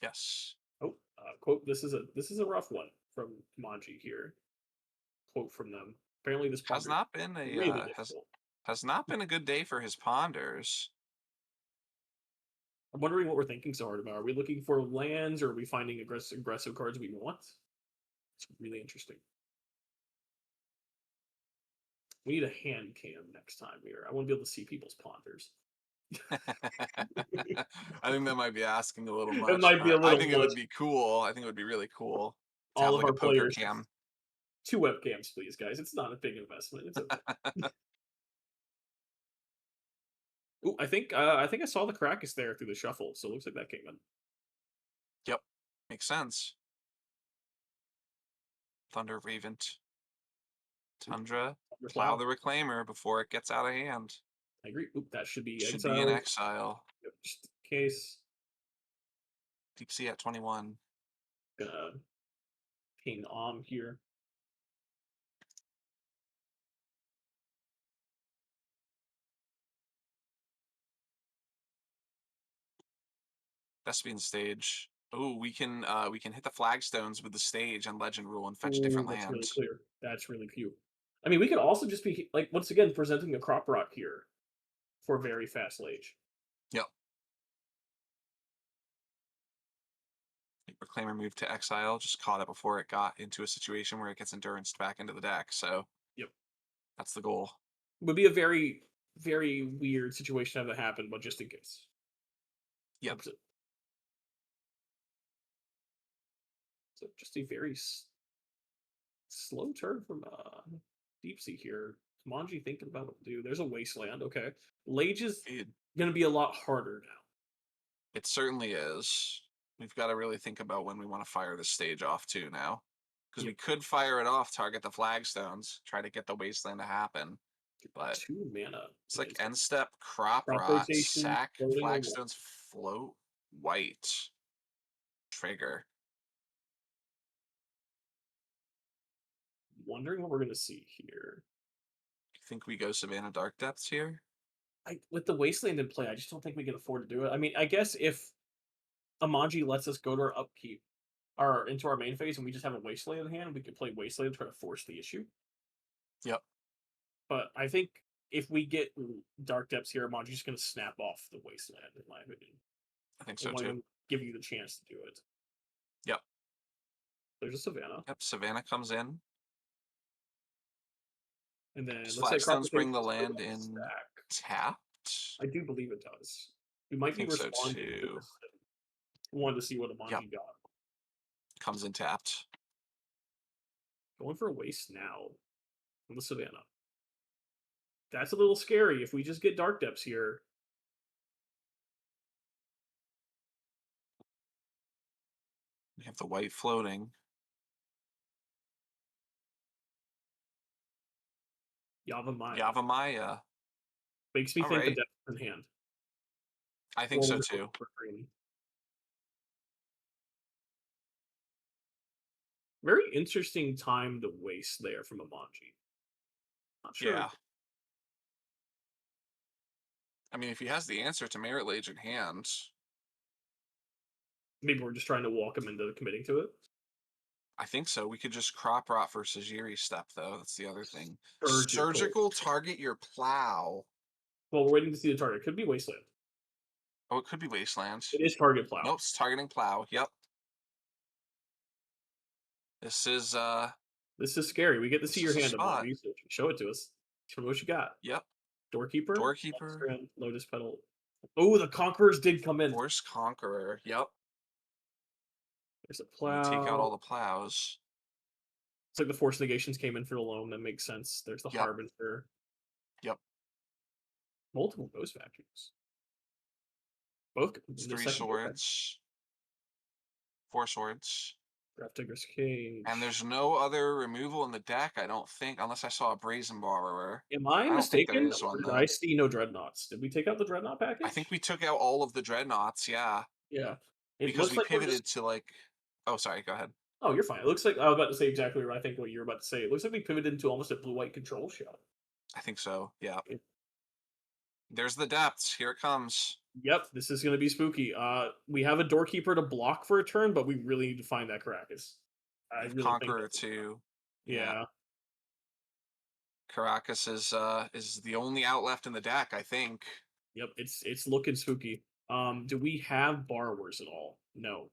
Speaker 1: Yes.
Speaker 2: Oh, quote. This is a rough one from Manji here. Quote from them. Apparently, this
Speaker 1: Has
Speaker 2: ponder is
Speaker 1: not been a
Speaker 2: really difficult.
Speaker 1: has not been a good day for his ponders.
Speaker 2: I'm wondering what we're thinking so hard about. Are we looking for lands, or are we finding aggressive cards we want? It's really interesting. We need a hand cam next time here. I want to be able to see people's ponders.
Speaker 1: I think that might be asking a little
Speaker 2: It
Speaker 1: much,
Speaker 2: might be a
Speaker 1: but I
Speaker 2: little
Speaker 1: think it
Speaker 2: much.
Speaker 1: would be cool. I think it would be really cool to have
Speaker 2: All of
Speaker 1: like a
Speaker 2: our
Speaker 1: poker
Speaker 2: players,
Speaker 1: cam.
Speaker 2: 2 webcams, please, guys. It's not a big investment. It's okay. Ooh, I think I saw the Caracas there through the shuffle, so it looks like that came in.
Speaker 1: Yep. Makes sense. Thunder Ravent. Tundra.
Speaker 2: Thunder
Speaker 1: Plow
Speaker 2: Plow.
Speaker 1: the Reclaimer before it gets out of hand.
Speaker 2: I agree. Oop, that should be
Speaker 1: Should be in
Speaker 2: exiled.
Speaker 1: exile.
Speaker 2: Yep, just in case.
Speaker 1: DeepC at 21.
Speaker 2: Gonna ping here.
Speaker 1: Thespian stage. Oh, we can hit the flagstones with the stage and legend rule and fetch a
Speaker 2: Ooh,
Speaker 1: different
Speaker 2: that's really
Speaker 1: land.
Speaker 2: clear. That's really cute. I mean, we could also just be like once again presenting a crop rock here for very fast lage.
Speaker 1: Yep. Reclaimer moved to exile, just caught it before it got into a situation where it gets endurance back into the deck. So
Speaker 2: Yep.
Speaker 1: that's the goal.
Speaker 2: Would be a very, very weird situation to have that happen, but just in case.
Speaker 1: Yep.
Speaker 2: Oops. So just a very Slow turn from DeepC here. Imanji thinking about what to do. There's a wasteland. Okay, Lage is
Speaker 1: It,
Speaker 2: gonna be a lot harder now.
Speaker 1: it certainly is. We've got to really think about when we want to fire this stage off too now. Because we
Speaker 2: Yep,
Speaker 1: could fire it off, target the flagstones, try to get the wasteland to happen. But
Speaker 2: 2 mana.
Speaker 1: it's
Speaker 2: And
Speaker 1: like
Speaker 2: it's
Speaker 1: end step, crop
Speaker 2: crop
Speaker 1: rot,
Speaker 2: rotation,
Speaker 1: sack,
Speaker 2: floating or what?
Speaker 1: flagstones, float, white, trigger.
Speaker 2: Wondering what we're gonna see here.
Speaker 1: You think we go Savannah Dark Depths here?
Speaker 2: With the wasteland in play, I just don't think we can afford to do it. I mean, I guess if Imanji lets us go to our upkeep or into our main phase and we just have a wasteland in hand, we could play wasteland to try to force the issue.
Speaker 1: Yep,
Speaker 2: But I think if we get dark depths here, Imanji's just gonna snap off the wasteland, in my opinion.
Speaker 1: I think
Speaker 2: It
Speaker 1: so
Speaker 2: won't
Speaker 1: too.
Speaker 2: even give you the chance to do it.
Speaker 1: Yep,
Speaker 2: There's a Savannah.
Speaker 1: yep. Savannah comes in.
Speaker 2: And then
Speaker 1: Does
Speaker 2: looks like crop
Speaker 1: flagstones bring
Speaker 2: rotation
Speaker 1: the
Speaker 2: is still
Speaker 1: land
Speaker 2: on
Speaker 1: in
Speaker 2: stack.
Speaker 1: tapped?
Speaker 2: I do believe it does. We
Speaker 1: I
Speaker 2: might be
Speaker 1: think so
Speaker 2: responding to
Speaker 1: too.
Speaker 2: this. Wanted to see what
Speaker 1: Yep,
Speaker 2: Imanji got.
Speaker 1: comes in tapped.
Speaker 2: Going for a waste now on the Savannah. That's a little scary. If we just get dark depths here,
Speaker 1: We have the white floating.
Speaker 2: Yavimaya
Speaker 1: Yavimaya.
Speaker 2: makes me
Speaker 1: All
Speaker 2: think the
Speaker 1: right,
Speaker 2: depth in hand.
Speaker 1: I think
Speaker 2: Or
Speaker 1: so
Speaker 2: we're going
Speaker 1: too.
Speaker 2: for green. Very interesting time to waste there from Imanji. Not sure.
Speaker 1: Yeah. I mean, if he has the answer to Merit Lage in hand,
Speaker 2: Maybe we're just trying to walk him into committing to it.
Speaker 1: I think so. We could just crop rot for Sajiri step, though. That's the other thing.
Speaker 2: Surgical.
Speaker 1: Surgical target your plow.
Speaker 2: Well, we're waiting to see the target. Could be Wasteland.
Speaker 1: Oh, it could be Wasteland.
Speaker 2: It is target plow.
Speaker 1: Nope, it's targeting plow. Yep. This is
Speaker 2: This is scary. We get to
Speaker 1: this
Speaker 2: see your
Speaker 1: is a
Speaker 2: hand,
Speaker 1: spot.
Speaker 2: Imanji. So show it to us. Show me what you got.
Speaker 1: Yep.
Speaker 2: Doorkeeper,
Speaker 1: Doorkeeper,
Speaker 2: Strand, Lotus Petal. Oh, the Conquerors did come in.
Speaker 1: Force Conqueror. Yep.
Speaker 2: There's a
Speaker 1: You take out
Speaker 2: plow.
Speaker 1: all the plows.
Speaker 2: It's like the Force Negations came in for the loam. That makes sense. There's the
Speaker 1: Yep.
Speaker 2: Harbinger.
Speaker 1: Yep.
Speaker 2: Multiple Ghost Factories. Both
Speaker 1: It's
Speaker 2: in the
Speaker 1: three
Speaker 2: second Ghost Factory.
Speaker 1: swords. Four swords.
Speaker 2: Draft Tigris Cage.
Speaker 1: And there's no other removal in the deck, I don't think, unless I saw a Brazen Borrower.
Speaker 2: Am I
Speaker 1: I don't think there
Speaker 2: mistaken,
Speaker 1: is
Speaker 2: or
Speaker 1: one,
Speaker 2: did I
Speaker 1: though.
Speaker 2: see no Dreadnoughts? Did we take out the Dreadnought
Speaker 1: I think
Speaker 2: package?
Speaker 1: we took out all of the Dreadnoughts, yeah.
Speaker 2: Yeah. It
Speaker 1: Because
Speaker 2: looks
Speaker 1: we
Speaker 2: like we're just.
Speaker 1: pivoted to, like... Oh, sorry, go ahead.
Speaker 2: Oh, you're fine. It looks like I was about to say exactly what I think what you're about to say. It looks like we pivoted into almost a blue-white control shot.
Speaker 1: I think so, yeah.
Speaker 2: It-
Speaker 1: There's the depths. Here it comes.
Speaker 2: Yep, this is going to be spooky. We have a Doorkeeper to block for a turn, but we really need to find that Caracas. I
Speaker 1: We have
Speaker 2: really think
Speaker 1: Conqueror,
Speaker 2: that's
Speaker 1: too. Yeah.
Speaker 2: yeah.
Speaker 1: Caracas is the only out left in the deck, I think.
Speaker 2: Yep, it's looking spooky. Do we have borrowers at all? No.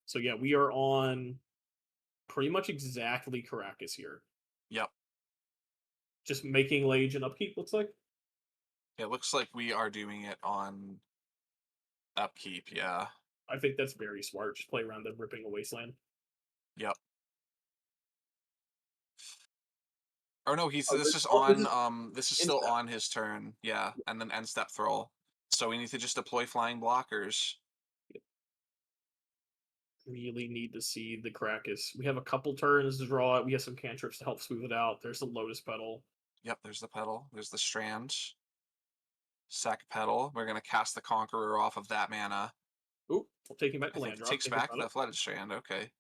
Speaker 2: So yeah, we are on pretty much exactly Caracas here.
Speaker 1: Yep.
Speaker 2: Just making Lage and upkeep looks like.
Speaker 1: It looks like we are doing it on upkeep, yeah.
Speaker 2: I think that's very smart. Just play around the ripping a wasteland.
Speaker 1: Yep. Or no, he's
Speaker 2: Oh,
Speaker 1: this is
Speaker 2: this
Speaker 1: on
Speaker 2: is
Speaker 1: this is still
Speaker 2: instep.
Speaker 1: on his turn. Yeah, and then end step thrall. So we need to just deploy flying blockers.
Speaker 2: Really need to see the Caracas. We have a couple turns to draw it. We have some cantrips to help smooth it out. There's the Lotus Petal.
Speaker 1: Yep, there's the petal. There's the strand. Sack petal. We're gonna cast the conqueror off of that mana.
Speaker 2: Oop, taking back
Speaker 1: I
Speaker 2: the
Speaker 1: think
Speaker 2: land
Speaker 1: it
Speaker 2: drop.
Speaker 1: takes
Speaker 2: Thinking
Speaker 1: back
Speaker 2: about
Speaker 1: the
Speaker 2: it.
Speaker 1: flooded strand. Okay.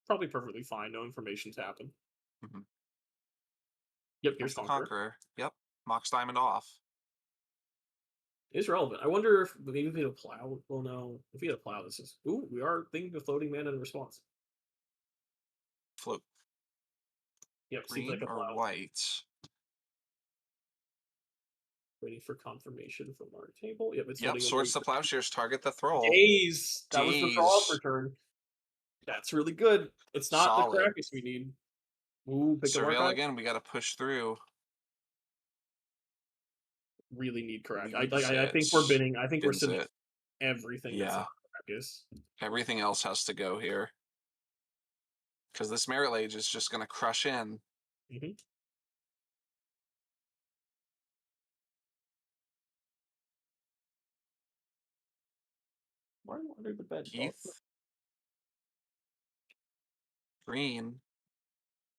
Speaker 2: Probably perfectly fine. No information's happened.
Speaker 1: Mhm.
Speaker 2: Yep, here's
Speaker 1: There's the
Speaker 2: Conqueror.
Speaker 1: conqueror. Yep. Mox diamond off.
Speaker 2: It's relevant. I wonder if maybe if we had a plow. Well, no. If we had a plow, this is. Ooh, we are thinking of floating mana in response.
Speaker 1: Float.
Speaker 2: Yep, seems like
Speaker 1: Green
Speaker 2: a
Speaker 1: or
Speaker 2: plow.
Speaker 1: white?
Speaker 2: Waiting for confirmation from our table. Yep, it's
Speaker 1: Yep.
Speaker 2: floating
Speaker 1: Swords
Speaker 2: away.
Speaker 1: to plowshares. Target the thrall.
Speaker 2: Days. That was the draw for
Speaker 1: Days.
Speaker 2: turn. That's really good. It's not the
Speaker 1: Solid.
Speaker 2: Caracas we need. Ooh, pick up
Speaker 1: Surveil
Speaker 2: archive.
Speaker 1: again. We got to push through.
Speaker 2: Really need Caracas.
Speaker 1: Leaves
Speaker 2: I
Speaker 1: it.
Speaker 2: think we're bidding. I think we're
Speaker 1: Bins
Speaker 2: sending
Speaker 1: it.
Speaker 2: everything that's
Speaker 1: Yeah.
Speaker 2: not Caracas.
Speaker 1: Everything else has to go here. because this Merit Lage is just going to crush in.
Speaker 2: Mm-hmm. Why under the bed?
Speaker 1: Heath. Green.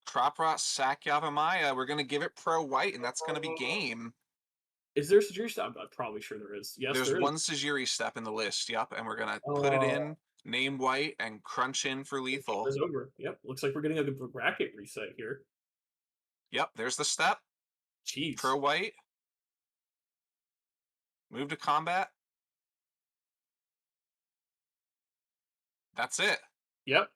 Speaker 1: Crop Rot, Sack Yavimaya. We're going to give it pro white, and that's going to be game.
Speaker 2: Is there a suggestion? I'm probably sure there is. Yes,
Speaker 1: There's
Speaker 2: there is.
Speaker 1: one Sajiri step in the list, yep, and we're going to put it
Speaker 2: Oh,
Speaker 1: in, name white, and crunch in for
Speaker 2: game
Speaker 1: lethal.
Speaker 2: is over. Yep, looks like we're getting a good bracket reset here.
Speaker 1: Yep, there's the step.
Speaker 2: Jeez.
Speaker 1: Pro white. Move to combat. That's it.
Speaker 2: Yep.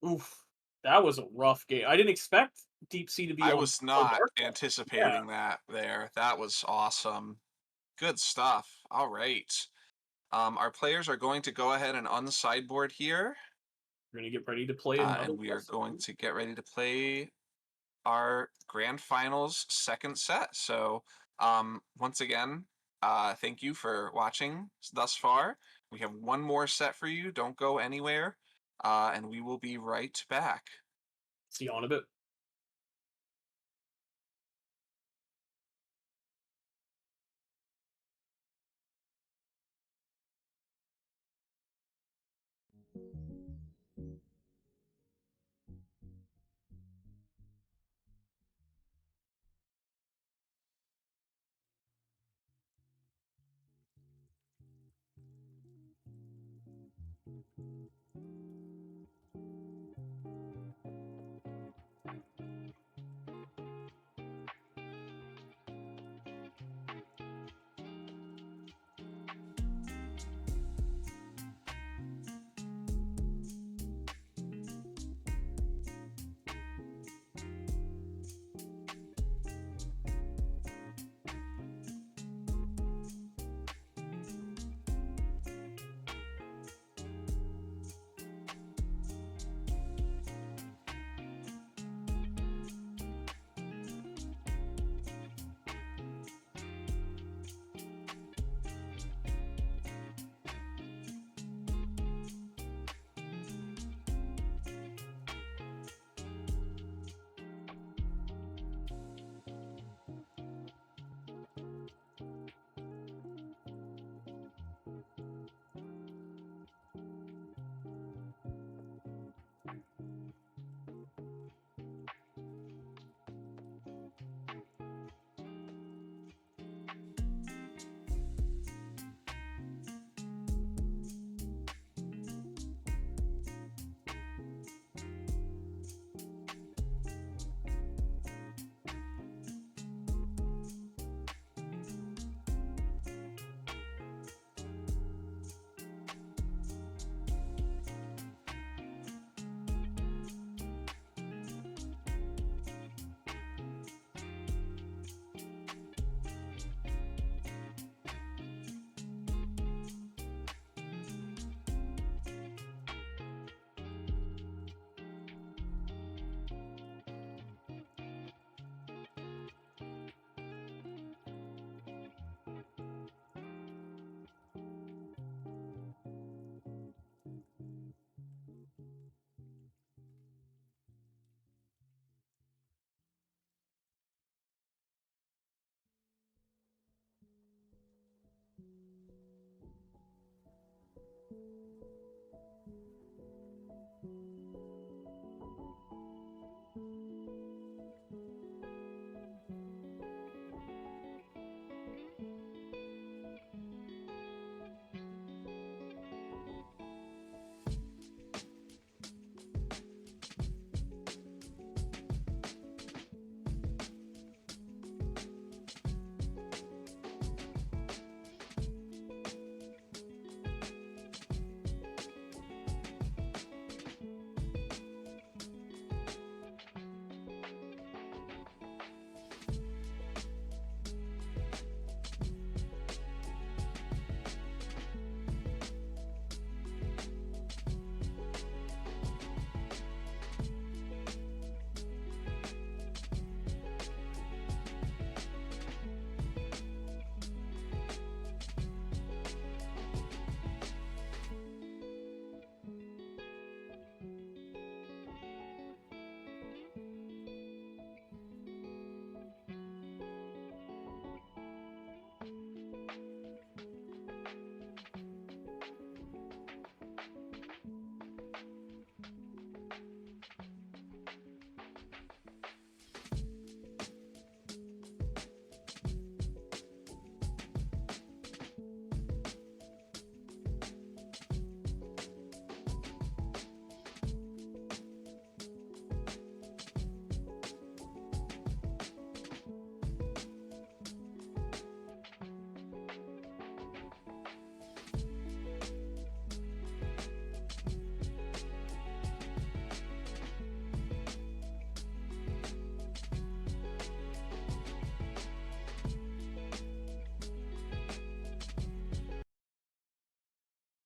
Speaker 2: Oof. That was a rough game. I didn't expect DeepC to be
Speaker 1: I
Speaker 2: on
Speaker 1: was
Speaker 2: so
Speaker 1: not
Speaker 2: dark. Yeah.
Speaker 1: anticipating that there. That was awesome. Good stuff. All right. Our players are going to go ahead and unsideboard here.
Speaker 2: We're going to get ready to play another
Speaker 1: And we are
Speaker 2: lesson.
Speaker 1: going to get ready to play our grand finals second set. So once again, thank you for watching thus far. We have one more set for you. Don't go anywhere. And we will be right back.
Speaker 2: See you on a bit.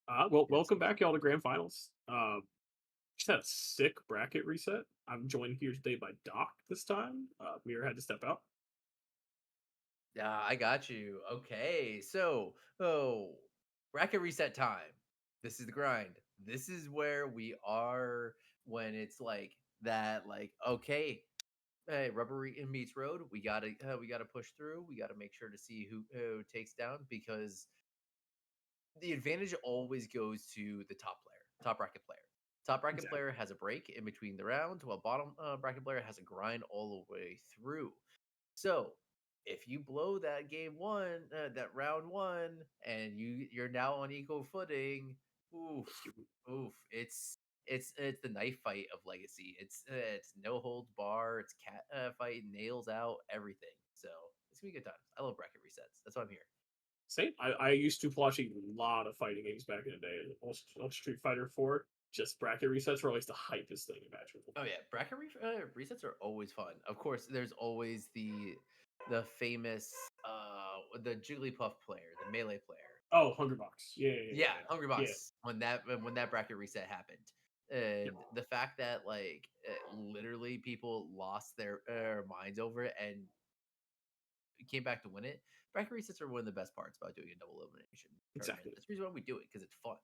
Speaker 2: Well,
Speaker 3: Yes.
Speaker 2: welcome back, y'all, to Grand Finals. Just had a sick bracket reset. I'm joined here today by Doc this time. Mir had to step out.
Speaker 3: Yeah, I got you. Okay. So, bracket reset time. This is the grind. This is where we are when it's like that, like, okay, hey, rubber meets road. We gotta push through. We gotta make sure to see who takes down because the advantage always goes to the top player, top bracket player. Top bracket
Speaker 2: Exactly.
Speaker 3: player has a break in between the rounds, while bottom bracket player has a grind all the way through. So if you blow that game one, that round one, and you're now on equal footing, oof, oof, it's the knife fight of Legacy. It's no holds bar. It's cat fight, nails out everything. So it's gonna be good times. I love bracket resets. That's why I'm here.
Speaker 2: Same. I used to watch a lot of fighting games back in the day. Also, Street Fighter 4, just bracket resets were always the hypest thing imaginable.
Speaker 3: Oh yeah, bracket resets are always fun. Of course, there's always the famous the Jigglypuff player, the melee player.
Speaker 2: Oh, Hunger Box. Yeah, yeah,
Speaker 3: Yeah,
Speaker 2: yeah,
Speaker 3: Hungry
Speaker 2: yeah.
Speaker 3: Box when that bracket reset happened,
Speaker 2: Yeah.
Speaker 3: and the fact that like literally people lost their minds over it and came back to win it. Bracket resets are one of the best parts about doing a double elimination tournament.
Speaker 2: Exactly.
Speaker 3: That's the reason why we do it because it's fun.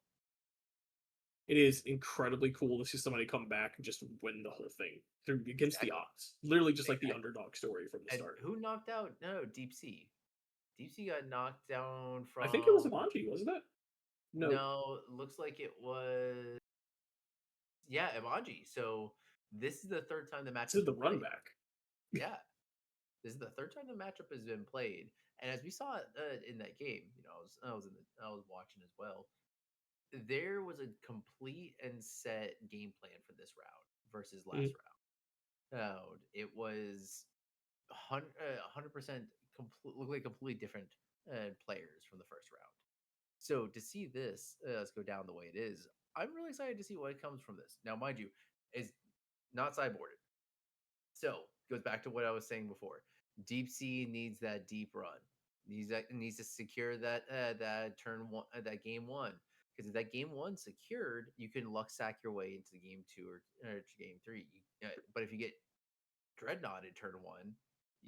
Speaker 2: It is incredibly cool to see somebody come back and just win the whole thing through against the
Speaker 3: Exactly,
Speaker 2: odds. Literally just like the
Speaker 3: exactly.
Speaker 2: underdog story from the
Speaker 3: And
Speaker 2: start.
Speaker 3: who knocked out? No, DeepC. DeepC got knocked down
Speaker 2: I think it was
Speaker 3: from.
Speaker 2: Imanji, wasn't it? No.
Speaker 3: No, looks like it was. Yeah, Imanji. So this is the third time the
Speaker 2: This
Speaker 3: matchup's
Speaker 2: is the
Speaker 3: been
Speaker 2: run
Speaker 3: played.
Speaker 2: back.
Speaker 3: Yeah, this is the third time the matchup has been played, and as we saw in that game, I was watching as well. There was a complete and set game plan for this round versus last
Speaker 2: Mm.
Speaker 3: round. It was 100% complete, look like completely different players from the first round. So to see this go down the way it is, I'm really excited to see what comes from this. Now, mind you, is not sideboarded. So goes back to what I was saying before. Deep Sea needs that deep run. Needs to secure that turn one, that game one. Because if that game one secured, you can luck sack your way into game two or game three. But if you get Dreadnought in turn one,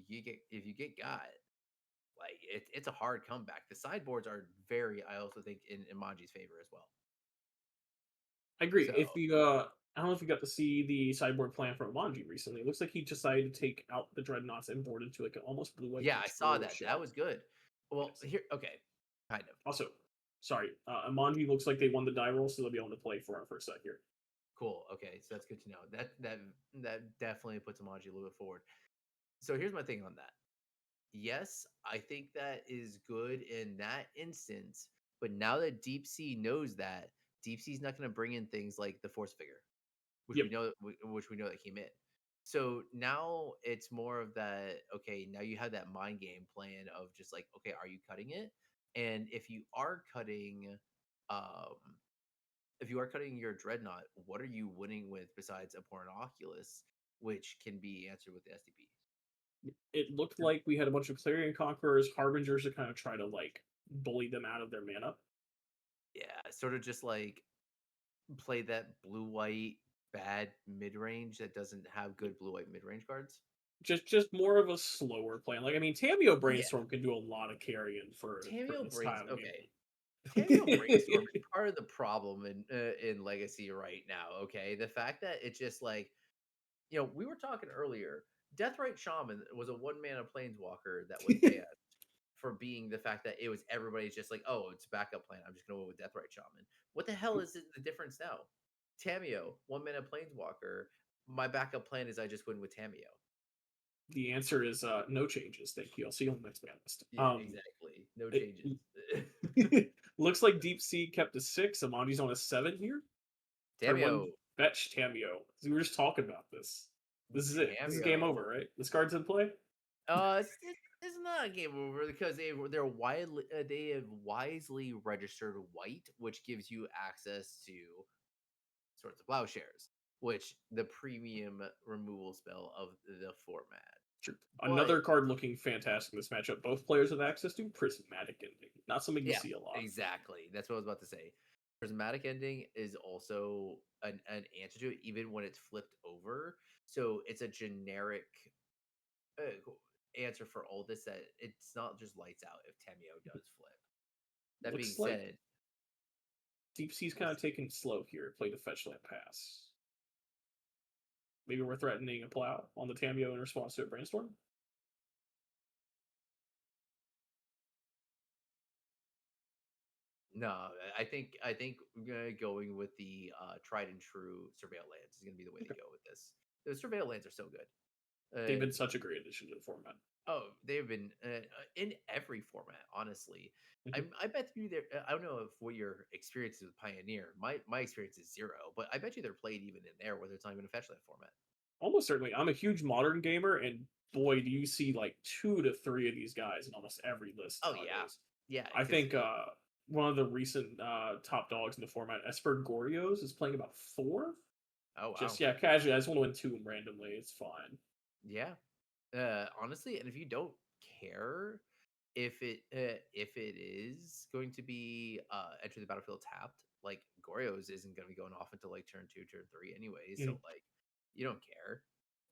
Speaker 3: you get if you get got like it's a hard comeback. The sideboards are very, I also think, in Imanji's favor as well.
Speaker 2: I agree.
Speaker 3: So
Speaker 2: If you I don't know if you got to see the sideboard plan from Imanji recently. It looks like he decided to take out the dreadnoughts and board into like an almost blue white
Speaker 3: yeah, I saw
Speaker 2: control
Speaker 3: that. That
Speaker 2: shell.
Speaker 3: was good. Well,
Speaker 2: Yes.
Speaker 3: here, okay, kind of
Speaker 2: Also, sorry, Imanji looks like they won the die roll, so they'll be able to play for our first set here.
Speaker 3: cool. Okay, so that's good to know. That definitely puts Imanji a little bit forward. So here's my thing on that. Yes, I think that is good in that instance. But now that Deep Sea knows that, Deep Sea's not going to bring in things like the Force Figure,
Speaker 2: Yep.
Speaker 3: which we know that came in. So now it's more of that. Okay, now you have that mind game plan of just like, okay, are you cutting it? And um, if you are cutting your dreadnought, what are you winning with besides a Pornoculus, which can be answered with the STP?
Speaker 2: It looked like we had a bunch of Clarion Conquerors, Harbingers to kind of try to like bully them out of their mana.
Speaker 3: Yeah, sort of just like play that blue white bad mid range that doesn't have good blue white mid range cards.
Speaker 2: Just more of a slower plan. Like I mean, Tamio
Speaker 3: Yeah,
Speaker 2: Brainstorm can do a lot of carrying for
Speaker 3: Tameo
Speaker 2: this
Speaker 3: Brains.
Speaker 2: style of
Speaker 3: Okay, Tameo Brainstorm
Speaker 2: game.
Speaker 3: is part of the problem in Legacy right now. Okay, the fact that it's just like we were talking earlier. Deathrite Shaman was a one mana planeswalker that was banned for being the fact that it was everybody's just like, oh, it's a backup plan. I'm just gonna go with Deathrite Shaman. What the hell is the difference now? Tameo, one mana planeswalker. My backup plan is I just win with Tameo.
Speaker 2: The answer is no changes. Thank you. I'll see you on the next ban list.
Speaker 3: Yeah, exactly. No
Speaker 2: It,
Speaker 3: changes.
Speaker 2: looks like Deep Sea kept a 6. Amandi's on a 7 here. Turn one,
Speaker 3: Tameo,
Speaker 2: fetch Tamio. We were just talking about this. This is it. This is game over,
Speaker 3: Tameo.
Speaker 2: right? This card's in play.
Speaker 3: It's not a game over because they have wisely registered white, which gives you access to Swords of Plowshares, which the premium removal spell of the format.
Speaker 2: Sure.
Speaker 3: But
Speaker 2: Another card looking fantastic in this matchup. Both players have access to Prismatic Ending. Not something you
Speaker 3: yeah,
Speaker 2: see a lot.
Speaker 3: exactly. That's what I was about to say. prismatic ending is also an answer to it, even when it's flipped over. So it's a generic answer for all this, that it's not just lights out if Tamio does flip. That being
Speaker 2: Looks like
Speaker 3: said,
Speaker 2: DeepC's
Speaker 3: we'll
Speaker 2: kind of taking it slow here. Played a fetch land pass. Maybe we're threatening a plow on the Tamio in response to a brainstorm.
Speaker 3: no, I think going with the tried and true surveil lands is gonna be the way to go with this. The surveil lands are so good.
Speaker 2: They've
Speaker 3: Uh,
Speaker 2: been such a great addition to the format.
Speaker 3: oh, they've been in every format, honestly.
Speaker 2: Mhm.
Speaker 3: I bet you there. I don't know if what your experience is with Pioneer. My experience is zero, but I bet you they're played even in there, whether it's not even a fetch land format.
Speaker 2: Almost certainly. I'm a huge modern gamer, and boy, do you see like 2 to 3 of these guys in almost every list
Speaker 3: Oh yeah,
Speaker 2: nowadays.
Speaker 3: yeah.
Speaker 2: I
Speaker 3: Because
Speaker 2: think one of the recent top dogs in the format, Esper Gorios, is playing about 4.
Speaker 3: oh wow,
Speaker 2: Just yeah, casually. I just want to win 2 randomly. It's fine.
Speaker 3: yeah. Honestly, and if you don't care if it is going to be enter the battlefield tapped, like Goryo's isn't going to be going off until like turn 2, turn 3, anyways. So
Speaker 2: Mhm.
Speaker 3: like you don't care.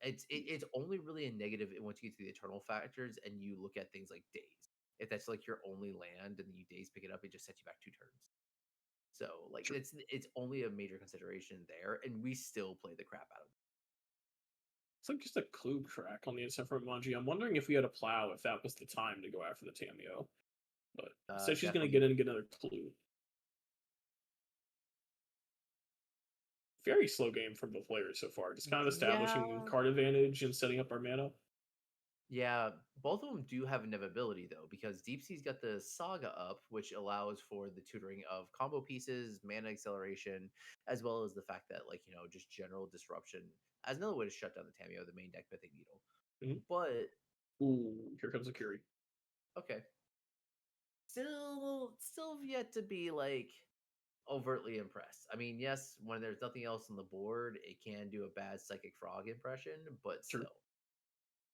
Speaker 3: It's only really a negative once you get to the eternal factors and you look at things like days. If that's like your only land and you days pick it up, it just sets you back 2 turns. So like
Speaker 2: Sure.
Speaker 3: it's only a major consideration there, and we still play the crap out of
Speaker 2: It's like just a clue track on the instant from Imanji. I'm wondering if we had a plow, if that was the time to go after the Tamio. But
Speaker 3: it.
Speaker 2: instead, she's going to
Speaker 3: Definitely.
Speaker 2: get in and get another clue. Very slow game from both players so far. Just kind of establishing
Speaker 3: Yeah,
Speaker 2: card advantage and setting up our mana.
Speaker 3: yeah, both of them do have inevitability though, because DeepC's got the Saga up, which allows for the tutoring of combo pieces, mana acceleration, as well as the fact that just general disruption as another way to shut down the Tamio, the main deck Mythic Needle.
Speaker 2: Mhm.
Speaker 3: But
Speaker 2: Ooh, here comes a Curie.
Speaker 3: okay, still yet to be like overtly impressed. I mean, yes, when there's nothing else on the board, it can do a bad Psychic Frog impression, but
Speaker 2: Sure.
Speaker 3: still.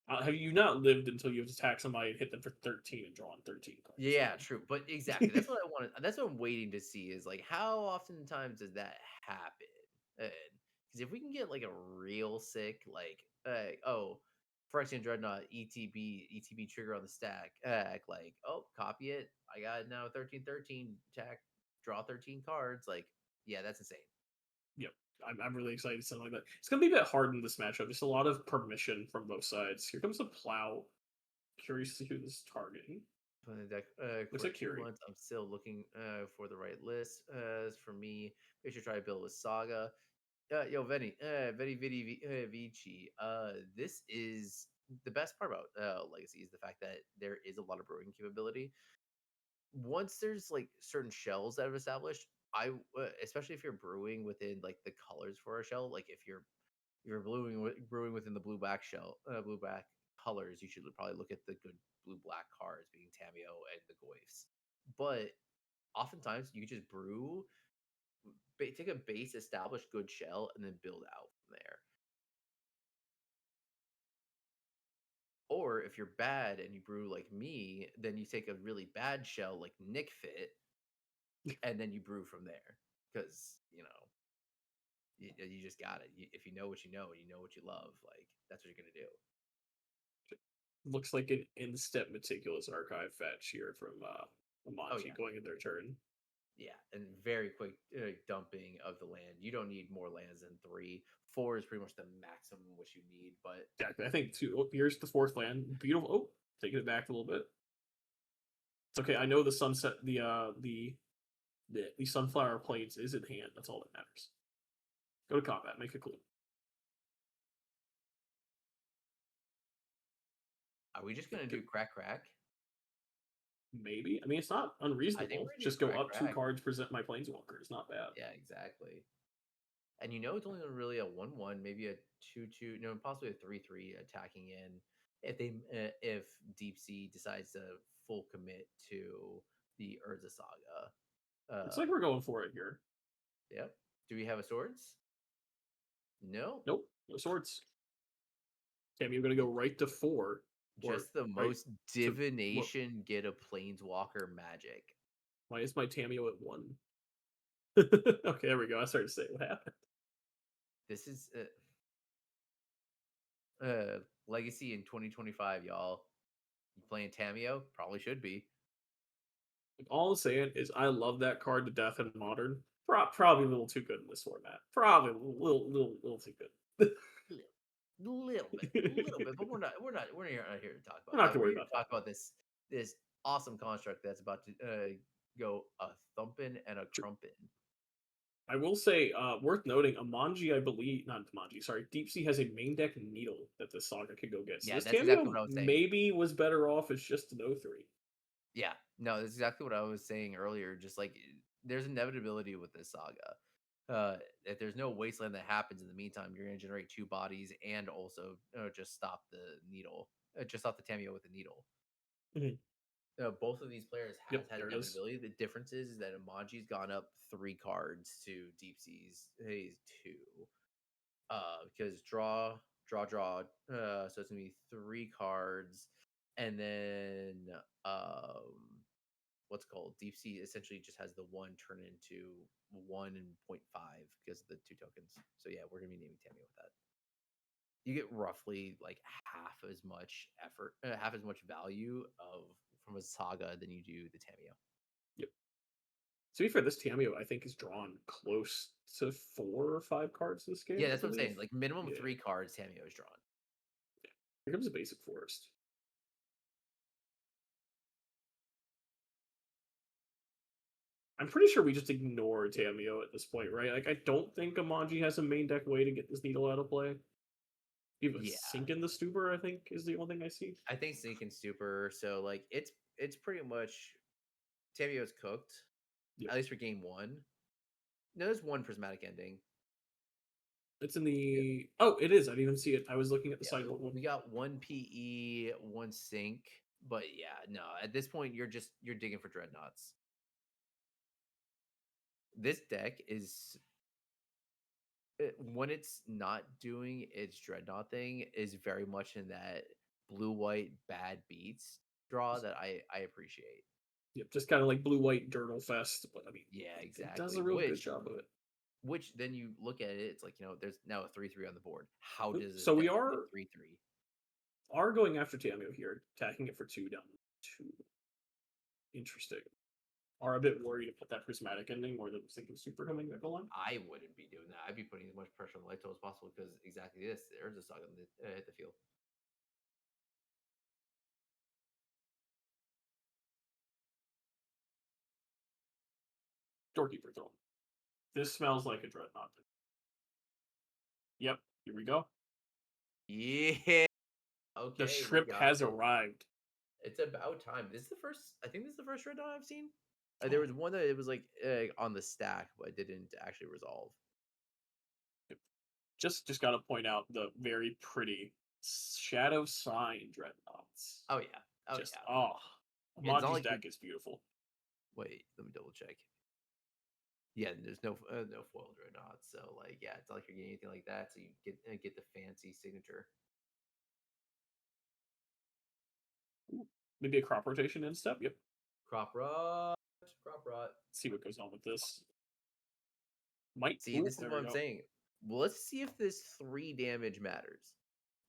Speaker 2: Have you not lived until you've attacked somebody and hit them for 13 and drawn 13 cards?
Speaker 3: Yeah, true. But exactly, that's what I wanted. That's what I'm waiting to see is like how oftentimes does that happen? Because if we can get like a real sick, like, oh, Phyrexian Dreadnought ETB trigger on the stack, like, oh, copy it. I got now 13/13 attack, draw 13 cards. Like, yeah, that's insane.
Speaker 2: Yep. I'm really excited to something like that. It's going to be a bit hard in this matchup. Just a lot of permission from both sides. Here comes the plow. Curious to see who this is targeting.
Speaker 3: Put in the deck
Speaker 2: Looks
Speaker 3: for
Speaker 2: like
Speaker 3: a few
Speaker 2: Curie.
Speaker 3: months. I'm still looking for the right list. As for me, we should try to build a saga. Yo, Vici. This is the best part about Legacy is the fact that there is a lot of brewing capability. Once there's like certain shells that have established, especially if you're brewing within like the colors for a shell, like if you're brewing within the blue black shell, blue black colors, you should probably look at the good blue black cards, being Tamio and the Goyfs. But oftentimes you just brew, take a base established good shell, and then build out from there. Or if you're bad and you brew like me, then you take a really bad shell like Nick Fit, and then you brew from there. Because you just got it. If you know what you know and you know what you love, like that's what you're gonna do.
Speaker 2: Looks like an in-step meticulous archive fetch here from
Speaker 3: Oh
Speaker 2: Imanji
Speaker 3: yeah,
Speaker 2: going in their turn.
Speaker 3: yeah, and very quick dumping of the land. You don't need more lands than 3. 4 is pretty much the maximum which you need. But
Speaker 2: Exactly. I think two. Oh, here's the 4th land. Beautiful. Oh, taking it back a little bit. It's okay. I know the sunset. The sunflower plains is in hand. That's all that matters. Go to combat. Make a clue.
Speaker 3: are we just gonna do crack crack?
Speaker 2: Maybe. I mean, it's not
Speaker 3: I think
Speaker 2: unreasonable.
Speaker 3: we're gonna do
Speaker 2: Just go
Speaker 3: crack
Speaker 2: up 2
Speaker 3: crack.
Speaker 2: cards, present my planeswalker. It's not bad.
Speaker 3: Yeah, exactly. And it's only really a 1/1, maybe a 2/2, no, possibly a 3/3 attacking in if DeepC decides to full commit to the Urza Saga.
Speaker 2: It's like we're going for it here.
Speaker 3: Yep. Do we have a swords? No.
Speaker 2: Nope. No swords. Tammy, I'm going to go right to 4. Or
Speaker 3: Just the
Speaker 2: right
Speaker 3: most
Speaker 2: to what?
Speaker 3: divination get a planeswalker magic.
Speaker 2: Why is my Tamio at 1? Okay, there we go. I started to say what happened.
Speaker 3: This is Legacy in 2025, y'all. You playing Tameo? Probably should be.
Speaker 2: All I'm saying is I love that card to death in Modern. Probably a little too good in this format. Probably a little too good.
Speaker 3: Little bit, but we're not here to talk
Speaker 2: We're
Speaker 3: about
Speaker 2: not
Speaker 3: that.
Speaker 2: gonna
Speaker 3: We're
Speaker 2: worry
Speaker 3: here
Speaker 2: about
Speaker 3: to talk about this awesome construct that's about to go a thumping and a
Speaker 2: that.
Speaker 3: crumping.
Speaker 2: I will say, worth noting, Imanji, I believe, not Imanji, sorry, DeepC has a main deck needle that the Saga could go get. So
Speaker 3: Yeah,
Speaker 2: this
Speaker 3: that's exactly
Speaker 2: cameo
Speaker 3: what I was saying.
Speaker 2: maybe was better off as just an 03.
Speaker 3: Yeah, no, that's exactly what I was saying earlier. Just like there's inevitability with this saga. If there's no wasteland that happens in the meantime, you're going to generate two bodies and also just stop the needle, just stop the Tameo with the needle.
Speaker 2: Mhm.
Speaker 3: Both of these players has
Speaker 2: Yep,
Speaker 3: had
Speaker 2: there it is.
Speaker 3: inevitability. The difference is that Imanji's gone up 3 cards to DeepC's Hayes 2. Because draw. So it's gonna be 3 cards, and then what's it called? Deep Sea essentially just has the one turn into 1.5 because of the 2 tokens. So yeah, we're gonna be naming Tammy with that. You get roughly like half as much effort, half as much value of from a saga than you do the Tameo.
Speaker 2: Yep. To be fair, this Tameo I think is drawn close to 4 or 5 cards this game.
Speaker 3: Yeah,
Speaker 2: I
Speaker 3: that's what I'm saying.
Speaker 2: believe.
Speaker 3: Like minimum
Speaker 2: Yeah.
Speaker 3: 3 cards Tameo is drawn.
Speaker 2: Here comes a basic forest. I'm pretty sure we just ignore Tameo at this point, right? Like, I don't think Imanji has a main deck way to get this needle out of play. You have a
Speaker 3: Yeah,
Speaker 2: sink in the Stuber, I think, is the only thing I see.
Speaker 3: I think Sink and Super. So like it's pretty much Tameo's cooked,
Speaker 2: Yep.
Speaker 3: at least for game 1. No, there's one prismatic ending.
Speaker 2: It's in the. Oh, it is. I didn't even see it. I was looking at the
Speaker 3: Yeah,
Speaker 2: sideboard one.
Speaker 3: we got 1 PE, 1 Sink, but yeah, no. At this point, you're digging for dreadnoughts. This deck is when it's not doing its dreadnought thing is very much in that blue white bad beats draw that I appreciate.
Speaker 2: Yep, just kind of like blue white Dirtle Fest, but I mean,
Speaker 3: Yeah,
Speaker 2: it does
Speaker 3: exactly.
Speaker 2: a real good job of it.
Speaker 3: Which then you look at it, it's like there's now a 3/3 on the board. How does this
Speaker 2: So
Speaker 3: deck
Speaker 2: we
Speaker 3: get 3/3?
Speaker 2: are going after Tameo here, attacking it for 2 down 2. Interesting. Are a bit worried to put that prismatic ending more than thinking super coming back along.
Speaker 3: I wouldn't be doing that. I'd be putting as much pressure on the light total as possible because exactly this. There's a saga hit the field.
Speaker 2: Doorkeeper Throne. This smells like a dreadnought. Yep, here we go.
Speaker 3: Yeah. Okay.
Speaker 2: The shrimp has arrived.
Speaker 3: It's about time. This is the first. I think this is the first dreadnought I've seen. There was one that it was like on the stack, but it didn't actually resolve.
Speaker 2: Just got to point out the very pretty Shadow Sign dreadnoughts.
Speaker 3: Oh yeah. Oh
Speaker 2: Just
Speaker 3: yeah. Yeah, it's not
Speaker 2: Imanji's
Speaker 3: like
Speaker 2: deck is beautiful.
Speaker 3: wait, let me double check. Yeah, there's no foil dreadnoughts, so like yeah, it's not like you're getting anything like that. So you get the fancy signature.
Speaker 2: Ooh, maybe a crop rotation in step. Yep.
Speaker 3: Crop rot. Crop rot.
Speaker 2: See what goes on with this. Might
Speaker 3: See,
Speaker 2: ooh,
Speaker 3: this is
Speaker 2: there
Speaker 3: what
Speaker 2: we
Speaker 3: I'm
Speaker 2: go.
Speaker 3: saying. Well, let's see if this 3 damage matters.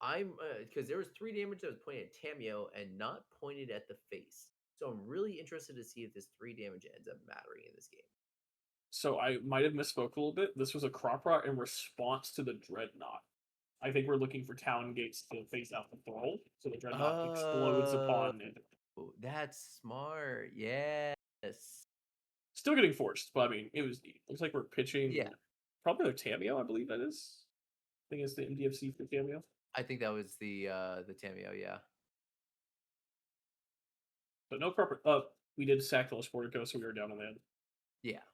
Speaker 3: I'm because there was 3 damage that was pointed at Tameo and not pointed at the face. So I'm really interested to see if this 3 damage ends up mattering in this game.
Speaker 2: So I might have misspoke a little bit. This was a crop rot in response to the dreadnought. I think we're looking for town gates to face out the thrall, so the dreadnought explodes upon it.
Speaker 3: Oh, that's smart. Yes.
Speaker 2: Still getting forced, but I mean, it was neat. Looks like we're pitching
Speaker 3: Yeah.
Speaker 2: probably a Tameo, I believe that is. I think it's the MDFC for Tameo.
Speaker 3: I think that was the Tameo, yeah.
Speaker 2: But no proper. We did sack the Sportico, so we were down on the end.
Speaker 3: Yeah.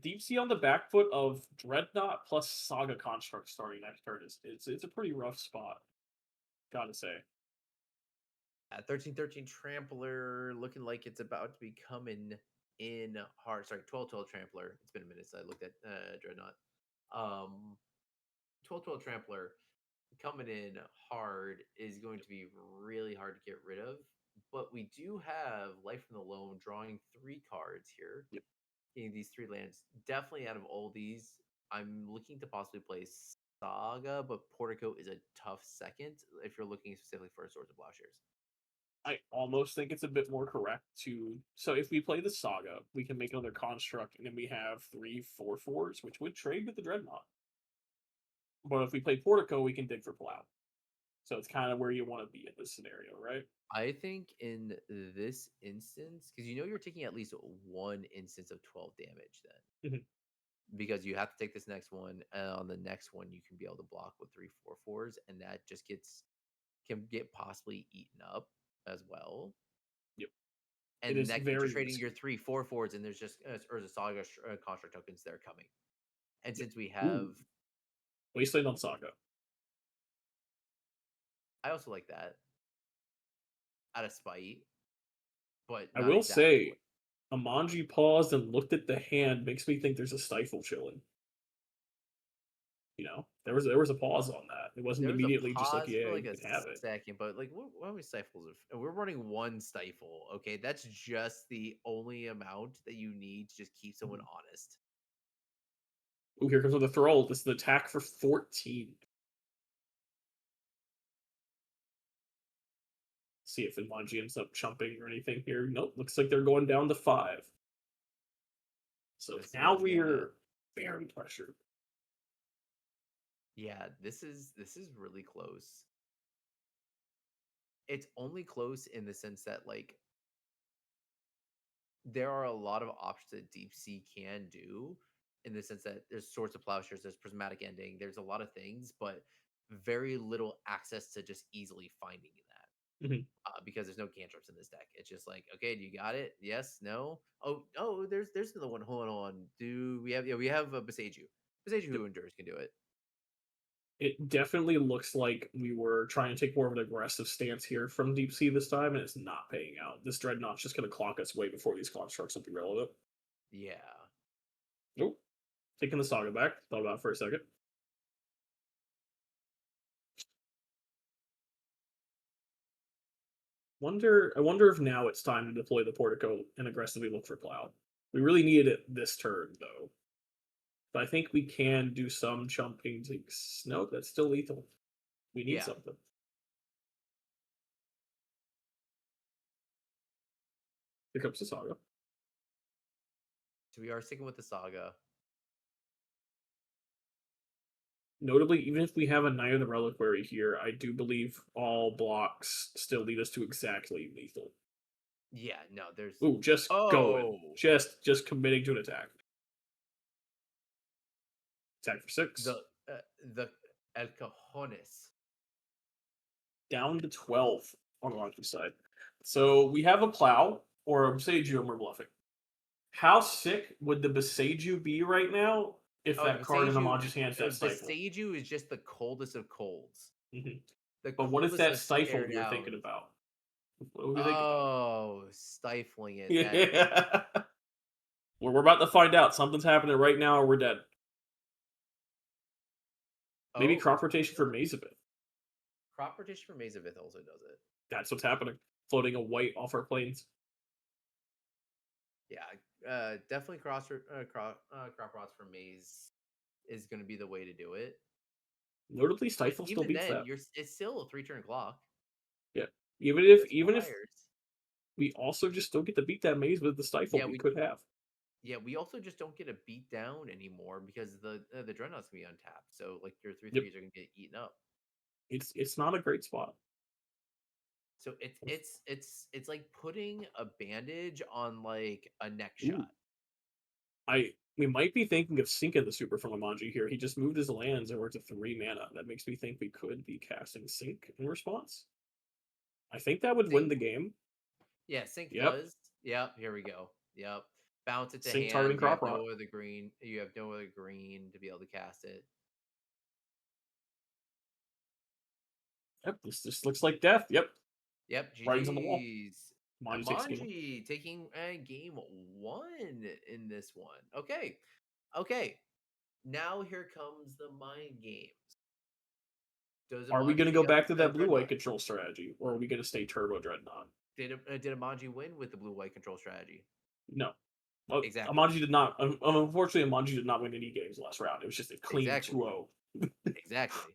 Speaker 2: DeepC on the back foot of Dreadnought plus Saga Construct starting next turn is it's a pretty rough spot. Gotta say.
Speaker 3: 13/13 Trampler looking like it's about to be coming in hard. Sorry, 12/12 Trampler. It's been a minute since I looked at Dreadnought. 12/12 Trampler coming in hard is going to be really hard to get rid of. But we do have Life from the Loam drawing 3 cards here.
Speaker 2: Yep.
Speaker 3: in these 3 lands, definitely out of all these, I'm looking to possibly play Saga, but Portico is a tough second if you're looking specifically for Swords of Plowshares.
Speaker 2: I almost think it's a bit more correct to. So if we play the Saga, we can make another construct, and then we have 3/4/4s, which would trade with the Dreadnought. But if we play Portico, we can dig for Plow. So it's kind of where you want to be in this scenario, right?
Speaker 3: I think in this instance, because you're taking at least 1 instance of 12 damage then.
Speaker 2: Mhm.
Speaker 3: Because you have to take this next one, and on the next one you can be able to block with 3/4/4s, and that just can get possibly eaten up as well.
Speaker 2: Yep. It
Speaker 3: And
Speaker 2: is
Speaker 3: that keeps you
Speaker 2: very
Speaker 3: trading
Speaker 2: risky.
Speaker 3: your 3/4/4s, and there's just or the Saga construct tokens that are coming. And
Speaker 2: Yep.
Speaker 3: since we
Speaker 2: Ooh.
Speaker 3: have,
Speaker 2: Wasteland on Saga.
Speaker 3: I also like that out of spite, but
Speaker 2: I
Speaker 3: not
Speaker 2: will
Speaker 3: exactly.
Speaker 2: say, Imanji paused and looked at the hand. Makes me think there's a stifle chilling. There was a pause on that. It wasn't
Speaker 3: There was a
Speaker 2: immediately just like,
Speaker 3: pause
Speaker 2: yeah,
Speaker 3: for like
Speaker 2: you
Speaker 3: a
Speaker 2: can have it.
Speaker 3: second, but like what many stifles? We're running 1 stifle. Okay, that's just the only amount that you need to just keep someone honest.
Speaker 2: Ooh, here comes the Thrall. This is the attack for 14. See if Imanji ends up chumping or anything here. Nope, looks like they're going down to 5. So
Speaker 3: This
Speaker 2: now
Speaker 3: once again,
Speaker 2: we're very pressured.
Speaker 3: yeah, this is really close. It's only close in the sense that like there are a lot of options that DeepC can do in the sense that there's Swords of Plowshares, there's Prismatic Ending, there's a lot of things, but very little access to just easily finding that.
Speaker 2: Mhm.
Speaker 3: Because there's no cantrips in this deck. It's just like, okay, do you got it? Yes, no. Oh, there's another one. Hold on. Do we have? Yeah, we have Beseiju. Beseiju
Speaker 2: Yep.
Speaker 3: who endures can do it.
Speaker 2: It definitely looks like we were trying to take more of an aggressive stance here from DeepC this time, and it's not paying out. This Dreadnought's just going to clock us way before these constructs will be relevant.
Speaker 3: Yeah.
Speaker 2: Nope. Taking the Saga back. Thought about it for a second. I wonder if now it's time to deploy the Portico and aggressively look for Plow. We really needed it this turn, though. But I think we can do some chumping. No, that's still lethal. We need
Speaker 3: Yeah.
Speaker 2: something. Here comes the Saga.
Speaker 3: So we are sticking with the Saga.
Speaker 2: Notably, even if we have a Knight of the Reliquary here, I do believe all blocks still lead us to exactly lethal.
Speaker 3: Yeah. No. There's.
Speaker 2: Ooh, just going.
Speaker 3: Oh.
Speaker 2: Just committing to an attack. Attack for 6.
Speaker 3: The El Cajones.
Speaker 2: Down to 12 on the launching side. So we have a Plow or a Beseiju and we're bluffing. How sick would the Beseiju be right now if that card in Imanji's hand said Stifle?
Speaker 3: Beseiju is just the coldest of colds.
Speaker 2: Mhm.
Speaker 3: The
Speaker 2: But what if
Speaker 3: coldest
Speaker 2: that
Speaker 3: of
Speaker 2: Stifle
Speaker 3: stared
Speaker 2: you're
Speaker 3: out.
Speaker 2: thinking about? What are we thinking about?
Speaker 3: Oh, stifling it.
Speaker 2: Yeah. Well, we're about to find out. Something's happening right now or we're dead. Maybe crop rotation for Mazavith.
Speaker 3: Crop rotation for Mazavith also does it.
Speaker 2: That's what's happening. Floating a white off our planes.
Speaker 3: Yeah, definitely crop rots for Maze is going to be the way to do it.
Speaker 2: Notably, Stifle still
Speaker 3: Even
Speaker 2: beats
Speaker 3: then,
Speaker 2: that.
Speaker 3: it's still a 3-turn clock.
Speaker 2: Yeah. Even if
Speaker 3: Fires.
Speaker 2: we also just don't get to beat that Maze with the Stifle we could have.
Speaker 3: Yeah, we also just don't get a beat down anymore because the Dreadnought's gonna be untapped. So like your 3/3s are gonna get eaten up.
Speaker 2: It's not a great spot.
Speaker 3: So it's like putting a bandage on like a neck shot.
Speaker 2: We might be thinking of sinking the super from Imanji here. He just moved his lands and we're to 3 mana. That makes me think we could be casting Sink in response. I think that would win the game.
Speaker 3: Yeah, Sink does. Yep, here we go. Yep. Bounce it to
Speaker 2: Sink
Speaker 3: hand.
Speaker 2: targeting
Speaker 3: You have
Speaker 2: Crop Rot.
Speaker 3: no other green. You have no other green to be able to cast it.
Speaker 2: Yep, this just looks like death. Yep.
Speaker 3: Yep,
Speaker 2: Writings on the wall.
Speaker 3: Imanji taking game 1 in this one. Okay. Now here comes the mind games.
Speaker 2: Are we going to go back to that blue-white control strategy, or are we going to stay Turbo Dreadnought?
Speaker 3: Did Imanji win with the blue-white control strategy?
Speaker 2: No. Well,
Speaker 3: Exactly.
Speaker 2: Imanji did not. Unfortunately, Imanji did not win any games last round. It was just a clean
Speaker 3: Exactly.
Speaker 2: 2-0.
Speaker 3: Exactly.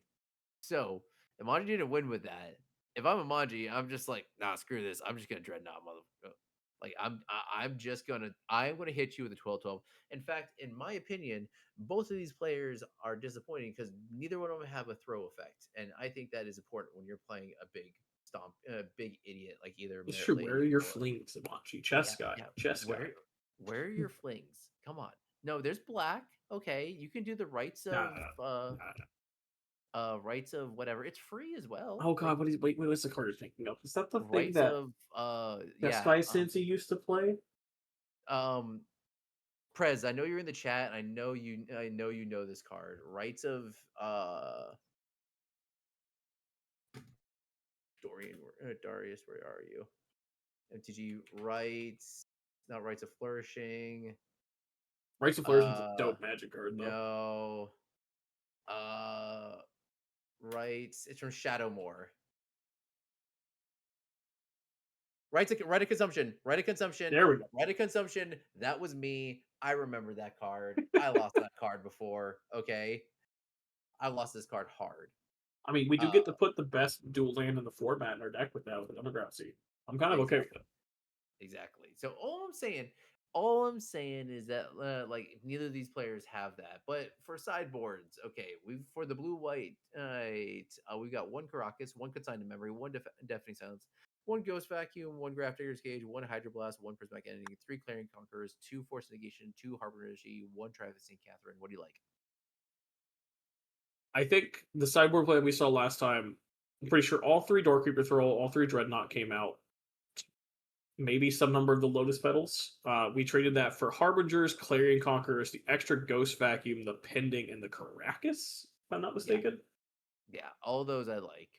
Speaker 3: So Imanji didn't win with that. If I'm Imanji, I'm just like, nah, screw this. I'm just gonna dreadnought mother. Like I'm gonna hit you with a 12-12. In fact, in my opinion, both of these players are disappointing because neither one of them have a throw effect, and I think that is important when you're playing a big idiot like either
Speaker 2: It's
Speaker 3: Merit
Speaker 2: true. Where are
Speaker 3: Lady
Speaker 2: your
Speaker 3: or
Speaker 2: flings, Imanji? Chess guy.
Speaker 3: yeah.
Speaker 2: Chess guy.
Speaker 3: Where are your flings? Come on. No, there's black. Okay, you can do the rights
Speaker 2: Nah,
Speaker 3: of
Speaker 2: nah, nah.
Speaker 3: rights of whatever. It's free as well.
Speaker 2: Oh
Speaker 3: Like
Speaker 2: god, wait, what's the card you're thinking of? Is that the thing
Speaker 3: rights
Speaker 2: that
Speaker 3: of
Speaker 2: Chess
Speaker 3: yeah
Speaker 2: guy Cincy used to play?
Speaker 3: um Prez, I know you're in the chat. I know you know this card. Rights of Darius, where are you? MTG rights, not rights of flourishing.
Speaker 2: Rights of Flourishing is a dope Magic card though.
Speaker 3: No. Uh rights. It's from Shadowmoor. Right of consumption. Right of consumption.
Speaker 2: There we go.
Speaker 3: Right of consumption. That was me. I remember that card. I lost that card before. Okay. I lost this card hard.
Speaker 2: I mean, we do
Speaker 3: Uh
Speaker 2: get to put the best dual land in the format in our deck with that with the Underground Sea. I'm kind of okay with
Speaker 3: exactly.
Speaker 2: it.
Speaker 3: Exactly. So all I'm saying is that like neither of these players have that. But for sideboards, okay, we for the blue white, we got one Caracas, one Consign to Memory, one Deafening Silence, one Ghost Vacuum, one Graft Digger's Cage, one Hydroblast, one Prismatic Ending, three Clarion Conquerors, two Force Negation, two Harbor Energy, one Triumph of St. Catherine. What do you like?
Speaker 2: I think the sideboard play we saw last time, I'm pretty sure all three Doorkeeper Throw, all three Dreadnought came out. Maybe some number of the Lotus Petals. We traded that for Harbingers, Clarion Conquerors, the extra Ghost Vacuum, the Pending, and the Caracas, if I'm not
Speaker 3: Yeah,
Speaker 2: mistaken.
Speaker 3: yeah, all those I like.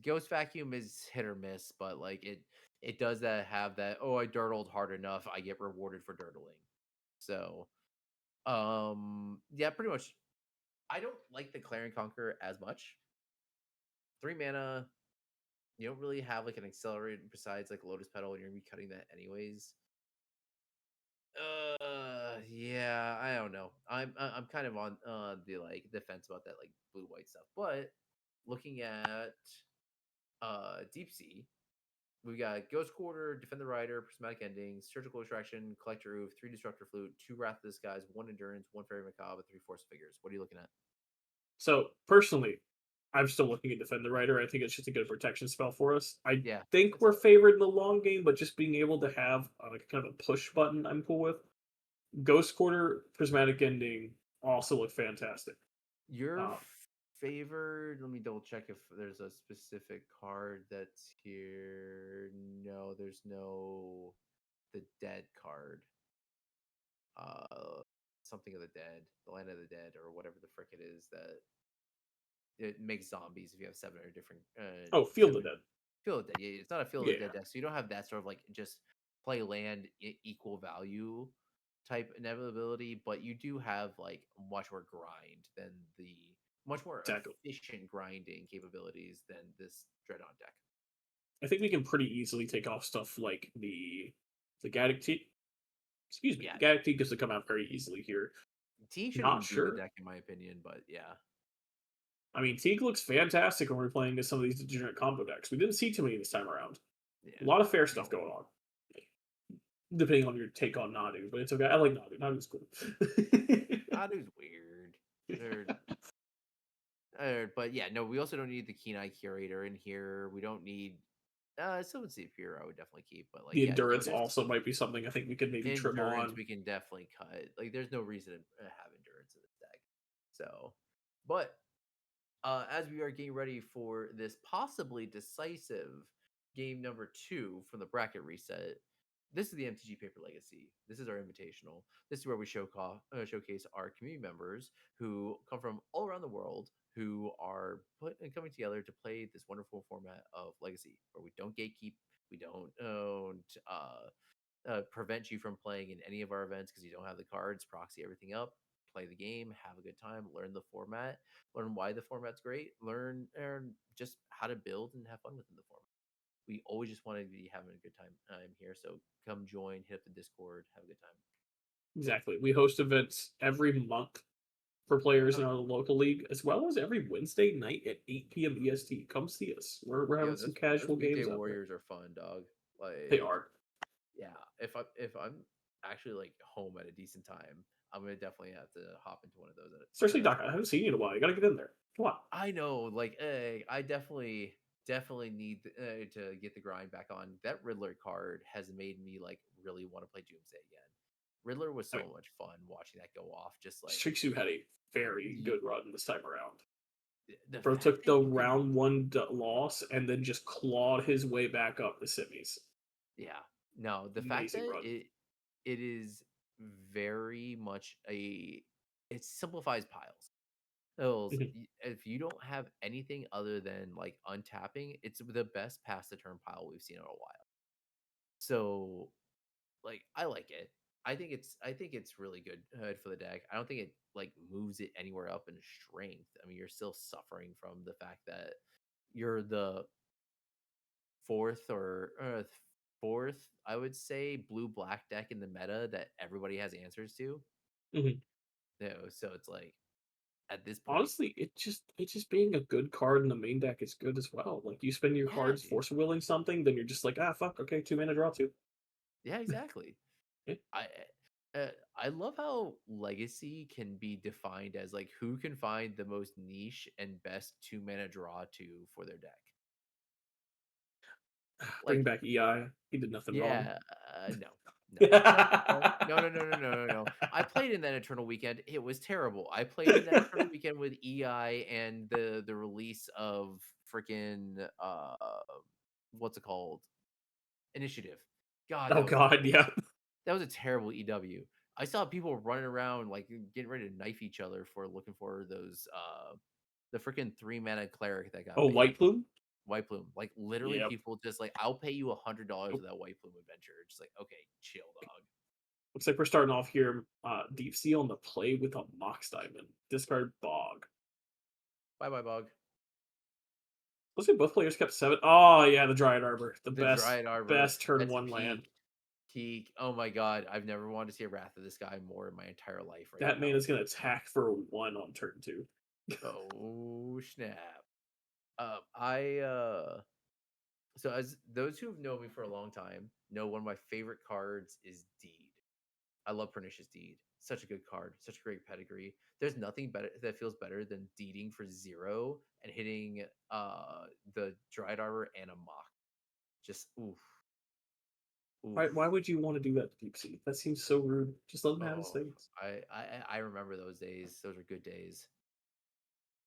Speaker 3: Ghost Vacuum is hit or miss, but like it does that have that. Oh, I dirtled hard enough. I get rewarded for dirtling. So, yeah, pretty much. I don't like the Clarion Conqueror as much. 3 mana, you don't really have like an accelerator besides like Lotus Petal, and you're gonna be cutting that anyways. Yeah, I don't know. I'm kind of on the like defense about that like blue white stuff. But looking at DeepC, we got Ghost Quarter, Defend the Rider, Prismatic Endings, Surgical Extraction, Collector Roof, 3 Destructor Flute, 2 Wrath of the Skies, 1 Endurance, 1 Fairy Macabre, 3 Force Figures. What are you looking at?
Speaker 2: So personally, I'm still looking at Defend the Rider. I think it's just a good protection spell for us. I
Speaker 3: Yeah,
Speaker 2: think
Speaker 3: it's
Speaker 2: we're
Speaker 3: fine.
Speaker 2: favored in the long game, but just being able to have like kind of a push button, I'm cool with. Ghost Quarter, Prismatic Ending also look fantastic.
Speaker 3: Your
Speaker 2: Um,
Speaker 3: favored, let me double check if there's a specific card that's here. No, there's no the dead card. Uh Something of the dead, the land of the dead, or whatever the frick it is that it makes zombies if you have seven or different
Speaker 2: oh, Field of
Speaker 3: seven
Speaker 2: Dead.
Speaker 3: Field of Dead. Yeah, it's not a Field of
Speaker 2: Yeah,
Speaker 3: Dead deck, so you don't have that sort of like just play land equal value type inevitability, but you do have like much more grind than the much more
Speaker 2: exactly.
Speaker 3: efficient grinding capabilities than this Dreadnought deck.
Speaker 2: I think we can pretty easily take off stuff like the Gaddock Teak. Excuse me,
Speaker 3: Yeah,
Speaker 2: the Gaddock Teak gets to come out very easily here.
Speaker 3: T shouldn't
Speaker 2: Not
Speaker 3: even be in the
Speaker 2: sure.
Speaker 3: deck in my opinion, but yeah,
Speaker 2: I mean, Teak looks fantastic when we're playing against some of these degenerate combo decks. We didn't see too many this time around. A
Speaker 3: yeah.
Speaker 2: lot of fair stuff going on. Depending on your take on Nadu, but it's okay. I like Nadu. Nadu's cool.
Speaker 3: Nadu's weird. They're but yeah, no, we also don't need the Keen Eye Curator in here. We don't need Sylvan Pure I would definitely keep, but like
Speaker 2: The
Speaker 3: yeah, no,
Speaker 2: endurance
Speaker 3: there's
Speaker 2: also might be something I think we could maybe trim
Speaker 3: endurance
Speaker 2: on.
Speaker 3: we can definitely cut. Like there's no reason to have endurance in this deck. So, but as we are getting ready for this possibly decisive game number 2 from the bracket reset, this is the MTG Paper Legacy. This is our invitational. This is where we showcase our community members who come from all around the world who are coming together to play this wonderful format of Legacy, where we don't gatekeep, we don't prevent you from playing in any of our events because you don't have the cards, proxy everything up, play the game, have a good time, learn the format, learn why the format's great, learn just how to build and have fun within the format. We always just want to be having a good time here. So come join, hit up the Discord, have a good time.
Speaker 2: Exactly. We host events every month for players
Speaker 3: Oh,
Speaker 2: in our local league, as well as every Wednesday night at 8 p.m. EST. Come see us. We're
Speaker 3: yo,
Speaker 2: having some casual
Speaker 3: those weekday
Speaker 2: games out there.
Speaker 3: warriors are fun, dog.
Speaker 2: They
Speaker 3: Like,
Speaker 2: are.
Speaker 3: yeah, if I'm actually like home at a decent time, I'm gonna definitely have to hop into one of those.
Speaker 2: Seriously, Doc, I haven't seen you in a while. You gotta get in there. Come on.
Speaker 3: I know, like, I definitely need to get the grind back on. That Riddler card has made me like really want to play Doomsday again. Riddler was
Speaker 2: I
Speaker 3: so
Speaker 2: mean,
Speaker 3: much fun watching that go off. Just like
Speaker 2: Strixu had a very
Speaker 3: y-
Speaker 2: good run this time around.
Speaker 3: the
Speaker 2: Bro
Speaker 3: fact
Speaker 2: took
Speaker 3: that
Speaker 2: the
Speaker 3: you can,
Speaker 2: round one loss and then just clawed his way back up the semis.
Speaker 3: yeah, no, the fact
Speaker 2: Amazing
Speaker 3: that
Speaker 2: run.
Speaker 3: it is very much it simplifies piles. Hills,
Speaker 2: Mhm.
Speaker 3: if you don't have anything other than like untapping, it's the best pass the turn pile we've seen in a while. So like I like it. I think it's really good for the deck. I don't think it like moves it anywhere up in strength. I mean, you're still suffering from the fact that you're the fourth, I would say, blue black deck in the meta that everybody has answers to.
Speaker 2: Mhm.
Speaker 3: So it's like at this point,
Speaker 2: Honestly, it just being a good card in the main deck is good as well. Like you spend your
Speaker 3: yeah,
Speaker 2: cards
Speaker 3: dude.
Speaker 2: force willing something, then you're just like, ah, fuck, okay, 2 mana draw two.
Speaker 3: Yeah, exactly.
Speaker 2: Yeah.
Speaker 3: I I love how legacy can be defined as like who can find the most niche and best 2 mana draw to for their deck.
Speaker 2: Bring
Speaker 3: Like,
Speaker 2: back EI. He did nothing wrong.
Speaker 3: yeah, no, no, no, no, no, no, no, no, no, no, no. I played in that Eternal Weekend. It was terrible. I played in that Eternal Weekend with EI and the release of freaking what's it called? Initiative. God,
Speaker 2: Oh
Speaker 3: that was
Speaker 2: god,
Speaker 3: terrible.
Speaker 2: yeah.
Speaker 3: That was a terrible EW. I saw people running around like getting ready to knife each other for looking for those the freaking 3 mana cleric that got
Speaker 2: Oh,
Speaker 3: banned.
Speaker 2: White Plume?
Speaker 3: White Plume. Like literally
Speaker 2: Yep.
Speaker 3: people just like I'll pay you $100
Speaker 2: Oh,
Speaker 3: for that White Plume adventure. Just like, okay, chill dog.
Speaker 2: looks like we're starting off here. DeepC on the play with a Mox Diamond. Discard Bog.
Speaker 3: Bye bye bug.
Speaker 2: Looks like both players kept 7. Oh yeah, the Dryad Arbor. The
Speaker 3: The Dryad Arbor.
Speaker 2: best turn
Speaker 3: That's
Speaker 2: one land.
Speaker 3: peak. Peak. Oh my god. I've never wanted to see a Wrath of this guy more in my entire life right
Speaker 2: That man
Speaker 3: now.
Speaker 2: is gonna attack for a 1 on turn 2.
Speaker 3: Oh snap. I so as those who have known me for a long time know one of my favorite cards is Deed. I love Pernicious Deed. Such a good card, such a great pedigree. There's nothing better that feels better than deeding for 0 and hitting the Dried Arbor and a Mock. Just oof. Oof.
Speaker 2: Why would you want to do that to DeepC? That seems so rude. Just let him have his
Speaker 3: Oh,
Speaker 2: things.
Speaker 3: I remember those days. Those are good days.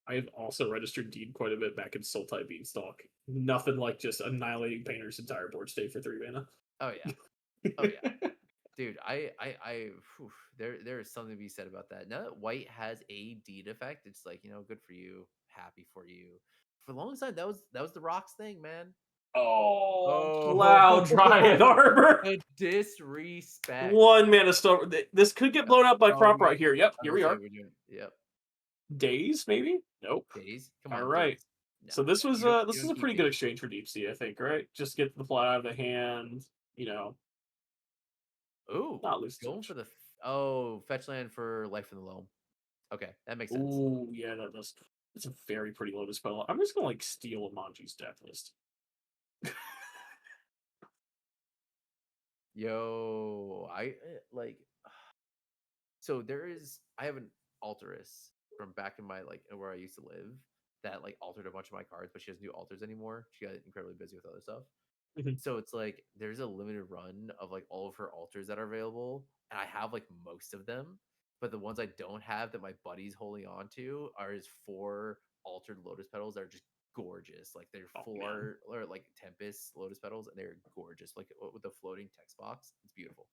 Speaker 2: I have also registered Deed quite a bit back in Sultai Beanstalk. Nothing like just annihilating Painter's entire board state for 3 mana.
Speaker 3: Oh yeah. Oh yeah. Dude, whew, there is something to be said about that. Now that White has a deed effect, it's like, good for you, happy for you. For the longest time, that was the Rocks thing, man.
Speaker 2: Oh, Plow Dryad
Speaker 3: Oh,
Speaker 2: Arbor.
Speaker 3: the disrespect.
Speaker 2: 1 mana storm. This could get blown up by
Speaker 3: Oh,
Speaker 2: crop right here. Yep,
Speaker 3: I was
Speaker 2: here
Speaker 3: gonna
Speaker 2: we
Speaker 3: say
Speaker 2: are.
Speaker 3: we're doing. Yep,
Speaker 2: Days, maybe? Nope.
Speaker 3: days. Come
Speaker 2: All
Speaker 3: on,
Speaker 2: right.
Speaker 3: days. No,
Speaker 2: So this
Speaker 3: no,
Speaker 2: was
Speaker 3: you
Speaker 2: this is
Speaker 3: don't
Speaker 2: a
Speaker 3: keep
Speaker 2: pretty good
Speaker 3: days.
Speaker 2: exchange for Deep Sea, I think, right? Just get the fly out of the hand, you know,
Speaker 3: Ooh,
Speaker 2: not lose too
Speaker 3: going for
Speaker 2: much.
Speaker 3: the fetch land for Life in the Loam. Okay, that makes sense.
Speaker 2: Ooh, yeah, that does. It's a very pretty lotus petal. I'm just gonna like steal Imanji's deck list.
Speaker 3: Yo, like. So I have an Alterus from back in my like where I used to live that like altered a bunch of my cards, but she doesn't do alters anymore. She got incredibly busy with other stuff.
Speaker 2: Mhm.
Speaker 3: So it's like there's a limited run of like all of her altars that are available, and I have like most of them. But the ones I don't have that my buddy's holding on to are his 4 altered lotus petals that are just gorgeous. Like they're
Speaker 2: Oh
Speaker 3: full
Speaker 2: man,
Speaker 3: art or like Tempest lotus petals, and they're gorgeous. Like with the floating text box, it's beautiful.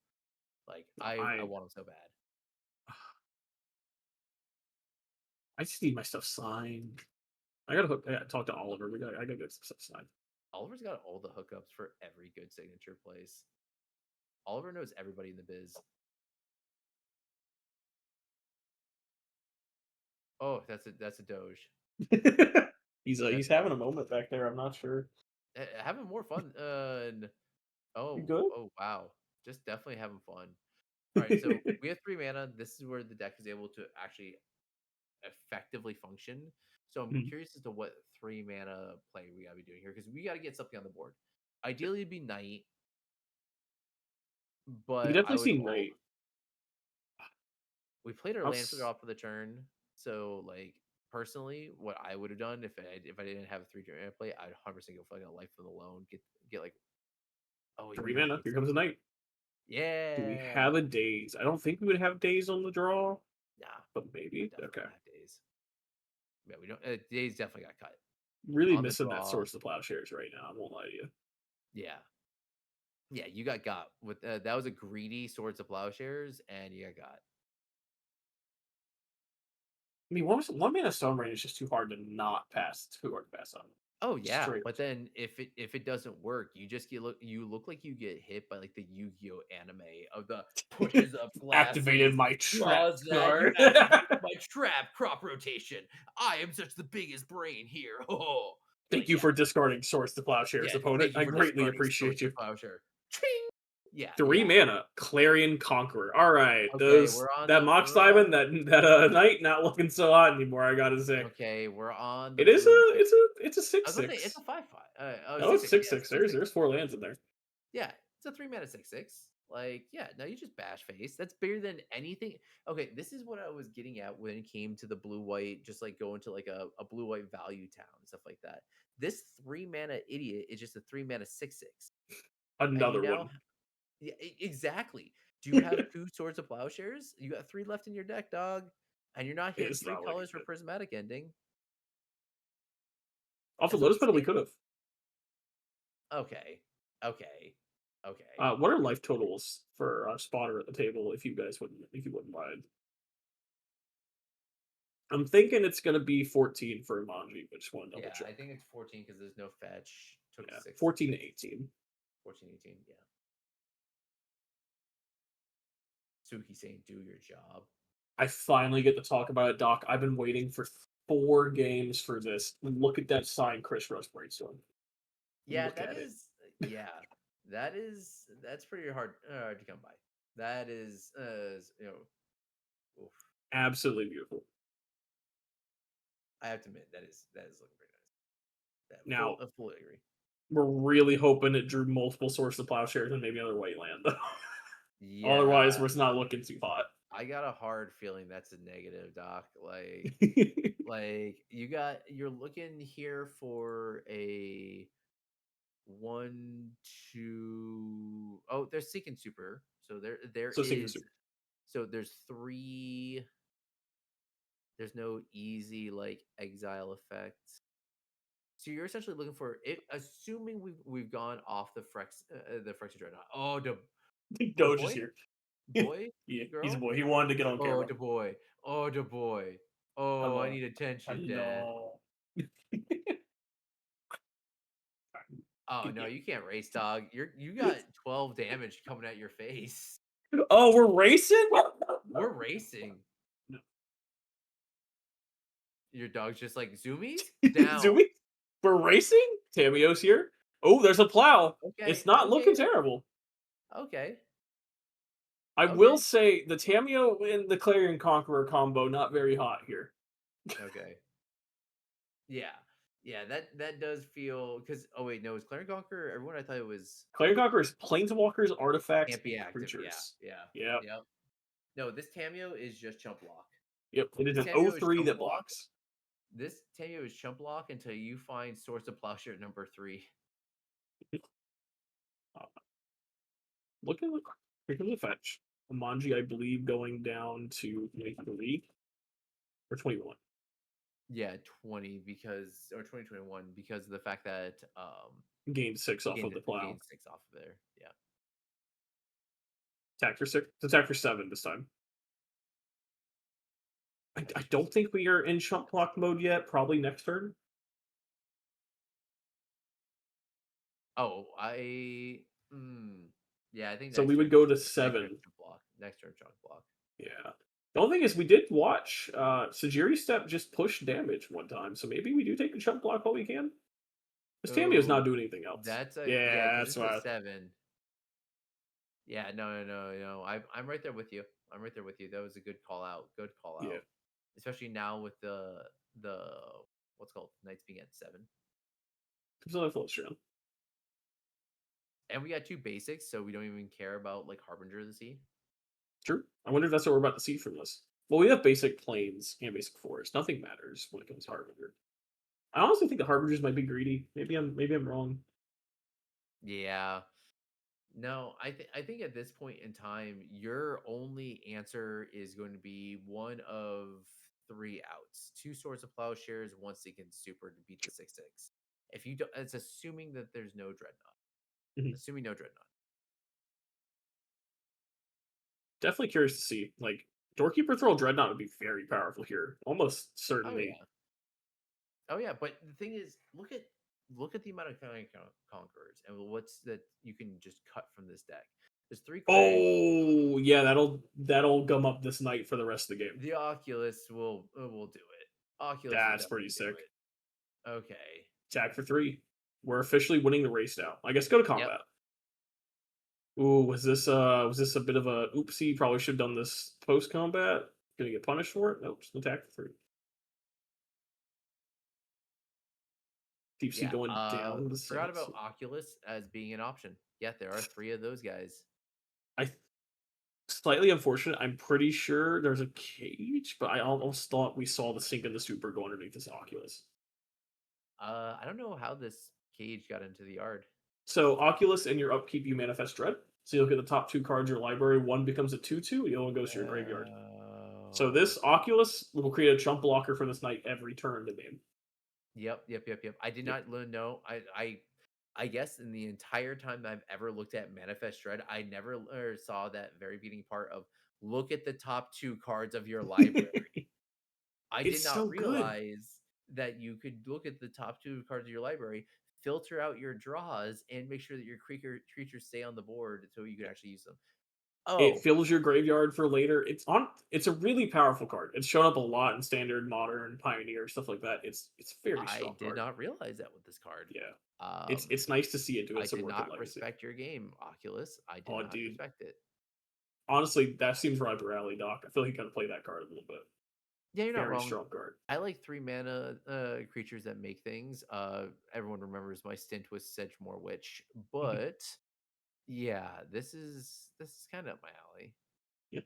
Speaker 3: Like
Speaker 2: no,
Speaker 3: I want them so bad.
Speaker 2: I just need my stuff signed. I gotta talk to Oliver. I gotta get some stuff signed.
Speaker 3: Oliver's got all the hookups for every good signature place. Oliver knows everybody in the biz. Oh, that's a Doge.
Speaker 2: He's
Speaker 3: That's a
Speaker 2: having a
Speaker 3: Doge.
Speaker 2: moment back there. I'm not sure.
Speaker 3: Having more fun.
Speaker 2: You
Speaker 3: Oh,
Speaker 2: good?
Speaker 3: oh wow. Just definitely having fun. All right, so we have 3 mana. This is where the deck is able to actually effectively function. So I'm
Speaker 2: Mhm.
Speaker 3: curious as to what 3 mana play we gotta be doing here because we gotta get something on the board. Ideally, it'd be night,
Speaker 2: We
Speaker 3: but I
Speaker 2: definitely
Speaker 3: would.
Speaker 2: see Knight.
Speaker 3: We played our
Speaker 2: I'll
Speaker 3: land for the
Speaker 2: s-
Speaker 3: off for the turn. So like personally, what I would have done if I didn't have a 3 mana play, I'd 100% go for like a life of the loan. Get like, oh, you
Speaker 2: Three
Speaker 3: might
Speaker 2: mana.
Speaker 3: get
Speaker 2: Here comes a
Speaker 3: something.
Speaker 2: Knight. Do we
Speaker 3: Yeah.
Speaker 2: have a Daze? I don't think we would have Daze on the draw,
Speaker 3: Nah,
Speaker 2: but
Speaker 3: we
Speaker 2: maybe.
Speaker 3: definitely
Speaker 2: Okay.
Speaker 3: don't have days. Yeah, we don't. Days definitely got cut
Speaker 2: Really
Speaker 3: on the
Speaker 2: missing that
Speaker 3: draw.
Speaker 2: source of plowshares right now. I won't lie to you.
Speaker 3: Yeah, yeah, you got with that was a greedy Swords of Plowshares, and you got.
Speaker 2: I mean, one mana Stone Rain is just too hard to not pass. Too hard to pass on.
Speaker 3: Oh yeah,
Speaker 2: Straight.
Speaker 3: but then if it doesn't work, you look like you get hit by like the Yu-Gi-Oh anime of the pushes up
Speaker 2: Activated
Speaker 3: glasses,
Speaker 2: my trap
Speaker 3: draws that you
Speaker 2: card.
Speaker 3: activate my trap crop rotation. I am such the biggest brain here. Oh,
Speaker 2: Thank
Speaker 3: like
Speaker 2: you for discarding Source to Plowshares,
Speaker 3: yeah.
Speaker 2: opponent.
Speaker 3: Thank you
Speaker 2: I
Speaker 3: for
Speaker 2: greatly
Speaker 3: discarding
Speaker 2: appreciate
Speaker 3: Swords
Speaker 2: you.
Speaker 3: of Plowshare. Ching! Yeah,
Speaker 2: Three
Speaker 3: yeah.
Speaker 2: mana, Clarion Conqueror. All right,
Speaker 3: Okay,
Speaker 2: those that Mox Diamond, that Knight, not looking so hot anymore. I gotta say,
Speaker 3: okay. We're on the
Speaker 2: it is
Speaker 3: blue white.
Speaker 2: it's a
Speaker 3: I
Speaker 2: six
Speaker 3: was gonna say it's
Speaker 2: six.
Speaker 3: a 5/5.
Speaker 2: No,
Speaker 3: Six
Speaker 2: it's
Speaker 3: six.
Speaker 2: six
Speaker 3: Yeah,
Speaker 2: six.
Speaker 3: 6/6.
Speaker 2: There's 4 lands in there.
Speaker 3: Yeah, it's a 3 mana 6/6. Like, yeah, no, you just bash face. That's bigger than anything. Okay, this is what I was getting at when it came to the blue white, just like going to like a blue white value town and stuff like that. This 3 mana idiot is just a 3 mana 6/6. And you
Speaker 2: Another
Speaker 3: now,
Speaker 2: one.
Speaker 3: yeah, exactly. Do you have two Swords of Plowshares? You got 3 left in your deck, dog. And you're not hitting
Speaker 2: It's
Speaker 3: three
Speaker 2: not looking
Speaker 3: colors for
Speaker 2: good.
Speaker 3: prismatic ending.
Speaker 2: Off the
Speaker 3: That's what I'm
Speaker 2: Lotus Petal, we
Speaker 3: saying.
Speaker 2: could have.
Speaker 3: Okay. Okay. Okay.
Speaker 2: What are life totals for spotter at the table? If you wouldn't mind. I'm thinking it's gonna be 14 for Imanji, but just want to double
Speaker 3: Yeah, I
Speaker 2: check.
Speaker 3: think it's 14 because there's no fetch. Took
Speaker 2: Yeah,
Speaker 3: 6 to
Speaker 2: 14 to 18.
Speaker 3: 14, 18. Yeah. Suki saying, do your job.
Speaker 2: I finally get to talk about it, Doc. I've been waiting for 4 games for this. Look at that sign, Chris Rush Brainstorm.
Speaker 3: Yeah,
Speaker 2: Look at it.
Speaker 3: yeah, that's pretty hard to come by. That is, oof.
Speaker 2: Absolutely beautiful.
Speaker 3: I have to admit, that is looking pretty nice.
Speaker 2: Now,
Speaker 3: I fully agree.
Speaker 2: we're really hoping it drew multiple Source of Plowshares and maybe another white land. Otherwise,
Speaker 3: Yeah,
Speaker 2: we're not looking too hot.
Speaker 3: I got a hard feeling that's a negative, Doc. Like you're looking here for a 1, 2. Oh, there's Seek and Super. So there
Speaker 2: So Seeking
Speaker 3: is.
Speaker 2: Super.
Speaker 3: So there's 3. There's no easy like exile effects. So you're essentially looking for it, assuming we've gone off the Frex Dreadnought. Oh, the
Speaker 2: Doge is
Speaker 3: boy,
Speaker 2: here.
Speaker 3: boy,
Speaker 2: Yeah, he's a
Speaker 3: girl.
Speaker 2: boy. He wanted to get on
Speaker 3: Oh,
Speaker 2: camera.
Speaker 3: the boy. Oh, the boy. Oh, I
Speaker 2: Hello.
Speaker 3: need attention, Dad.
Speaker 2: Hello.
Speaker 3: Oh no, you can't race, dog. You got 12 damage coming at your face.
Speaker 2: Oh, we're racing?
Speaker 3: We're racing.
Speaker 2: No.
Speaker 3: Your dog's just like zoomies down.
Speaker 2: Zoomy? We're racing? Tameo's here. Oh, there's a plow.
Speaker 3: Okay,
Speaker 2: It's not looking
Speaker 3: okay,
Speaker 2: terrible.
Speaker 3: okay,
Speaker 2: I
Speaker 3: okay,
Speaker 2: will say the Tameo and the Clarion Conqueror combo not very hot here.
Speaker 3: okay. Yeah, yeah. That does feel because. Oh wait, no, it's Clarion Conqueror. Everyone, I thought it was
Speaker 2: Clarion Conqueror is planeswalkers, artifacts,
Speaker 3: can't be
Speaker 2: and
Speaker 3: active. Yeah,
Speaker 2: creatures.
Speaker 3: yeah,
Speaker 2: Yep.
Speaker 3: yep. No, this Tameo is just chump block.
Speaker 2: Yep. It is
Speaker 3: This
Speaker 2: an
Speaker 3: Tameo is
Speaker 2: 03
Speaker 3: chump
Speaker 2: that
Speaker 3: block.
Speaker 2: blocks.
Speaker 3: This Tameo is chump block until you find Source of Plowshare number 3.
Speaker 2: Look at here comes the fetch. Imanji, I believe, going down to 23 or 21.
Speaker 3: Yeah, 20 because or 2021 because of the fact that
Speaker 2: Gained 6 off of the plow.
Speaker 3: gained 6 off of there. Yeah.
Speaker 2: Attack for 6. Attack for 7 this time. I don't think we are in chump block mode yet. Probably next turn.
Speaker 3: Oh, yeah, I think
Speaker 2: So
Speaker 3: next
Speaker 2: we would
Speaker 3: turn
Speaker 2: go to
Speaker 3: next turn
Speaker 2: 7.
Speaker 3: chunk block. Next turn chunk block.
Speaker 2: Yeah. The only thing is, we did watch Sajiri Step just push damage one time, so maybe we do take a chump block while we can. This Tameo's not
Speaker 3: Oh,
Speaker 2: doing anything else.
Speaker 3: that's a yeah,
Speaker 2: Yeah,
Speaker 3: because
Speaker 2: that's
Speaker 3: this is a
Speaker 2: why.
Speaker 3: 7. Yeah, no. I'm right there with you. I'm right there with you. That was a good call out. Good call
Speaker 2: Yeah,
Speaker 3: out. Especially now with the what's called nights being at 7.
Speaker 2: it's another float strand.
Speaker 3: And we got 2 basics, so we don't even care about like Harbinger of the Sea.
Speaker 2: True. I wonder if that's what we're about to see from this. Well, we have basic planes and basic forest. Nothing matters when it comes to Harbinger. I honestly think the Harbingers might be greedy. Maybe I'm wrong.
Speaker 3: Yeah. No, I think at this point in time, your only answer is going to be one of 3 outs: 2 Swords of Plowshares, 1 Sinking Super to beat the 6/6. If you don't, it's assuming that there's no Dreadnought.
Speaker 2: Mhm.
Speaker 3: Assuming no Dreadnought.
Speaker 2: Definitely curious to see. Like, Doorkeeper Throw Dreadnought would be very powerful here. Almost
Speaker 3: Oh
Speaker 2: certainly.
Speaker 3: yeah. Oh yeah, but the thing is, look at the amount of conquerors and what's that you can just cut from this deck. There's 3 clerics.
Speaker 2: Oh, yeah, that'll gum up this night for the rest of the game.
Speaker 3: The Oculus will do it. Oculus will
Speaker 2: That's pretty
Speaker 3: definitely do
Speaker 2: sick.
Speaker 3: it. Okay.
Speaker 2: Attack for 3. We're officially winning the race now. I guess go to
Speaker 3: Yep.
Speaker 2: combat. Ooh, was this a bit of a oopsie? Probably should have done this post combat. Gonna get punished for it? Nope, just attack for 3. DeepC
Speaker 3: Yeah.
Speaker 2: going down the
Speaker 3: Forgot
Speaker 2: sets.
Speaker 3: about Oculus as being an option. Yeah, there are 3 of those guys.
Speaker 2: I slightly unfortunate. I'm pretty sure there's a cage, but I almost thought we saw the sink and the super go underneath this Oculus.
Speaker 3: I don't know how this cage got into the yard.
Speaker 2: So Oculus in your upkeep, you manifest dread. So you look at the top 2 cards of your library. One becomes a 2/2. The other one goes to your graveyard. So this
Speaker 3: Oh.
Speaker 2: Oculus will create a chump blocker for this night every turn to name.
Speaker 3: Yep. I did
Speaker 2: Yep.
Speaker 3: not know. I guess in the entire time that I've ever looked at Manifest Dread, I never saw that very beginning part of look at the top 2 cards of your library. I did
Speaker 2: It's
Speaker 3: not
Speaker 2: so good.
Speaker 3: realize that you could look at the top 2 cards of your library, filter out your draws, and make sure that your creatures stay on the board so you can actually use them.
Speaker 2: It
Speaker 3: Oh,
Speaker 2: fills your graveyard for later. It's a really powerful card. It's shown up a lot in standard, modern, pioneer, stuff like that. It's a very
Speaker 3: I
Speaker 2: strong
Speaker 3: did
Speaker 2: card.
Speaker 3: not realize that with this card.
Speaker 2: Yeah.
Speaker 3: Um,
Speaker 2: It's nice to see it do
Speaker 3: I
Speaker 2: its
Speaker 3: did
Speaker 2: worth in
Speaker 3: not
Speaker 2: legacy.
Speaker 3: respect your game, Oculus. I did
Speaker 2: Oh
Speaker 3: not
Speaker 2: dude.
Speaker 3: respect it.
Speaker 2: Honestly, that seems right up your alley, Doc. I feel like you gotta play that card a little bit.
Speaker 3: Yeah, you're not
Speaker 2: Very
Speaker 3: wrong.
Speaker 2: strong card.
Speaker 3: I like 3 mana creatures that make things. Everyone remembers my stint with Sedgemoor Witch, but yeah, this is kind of up my alley.
Speaker 2: Yeah.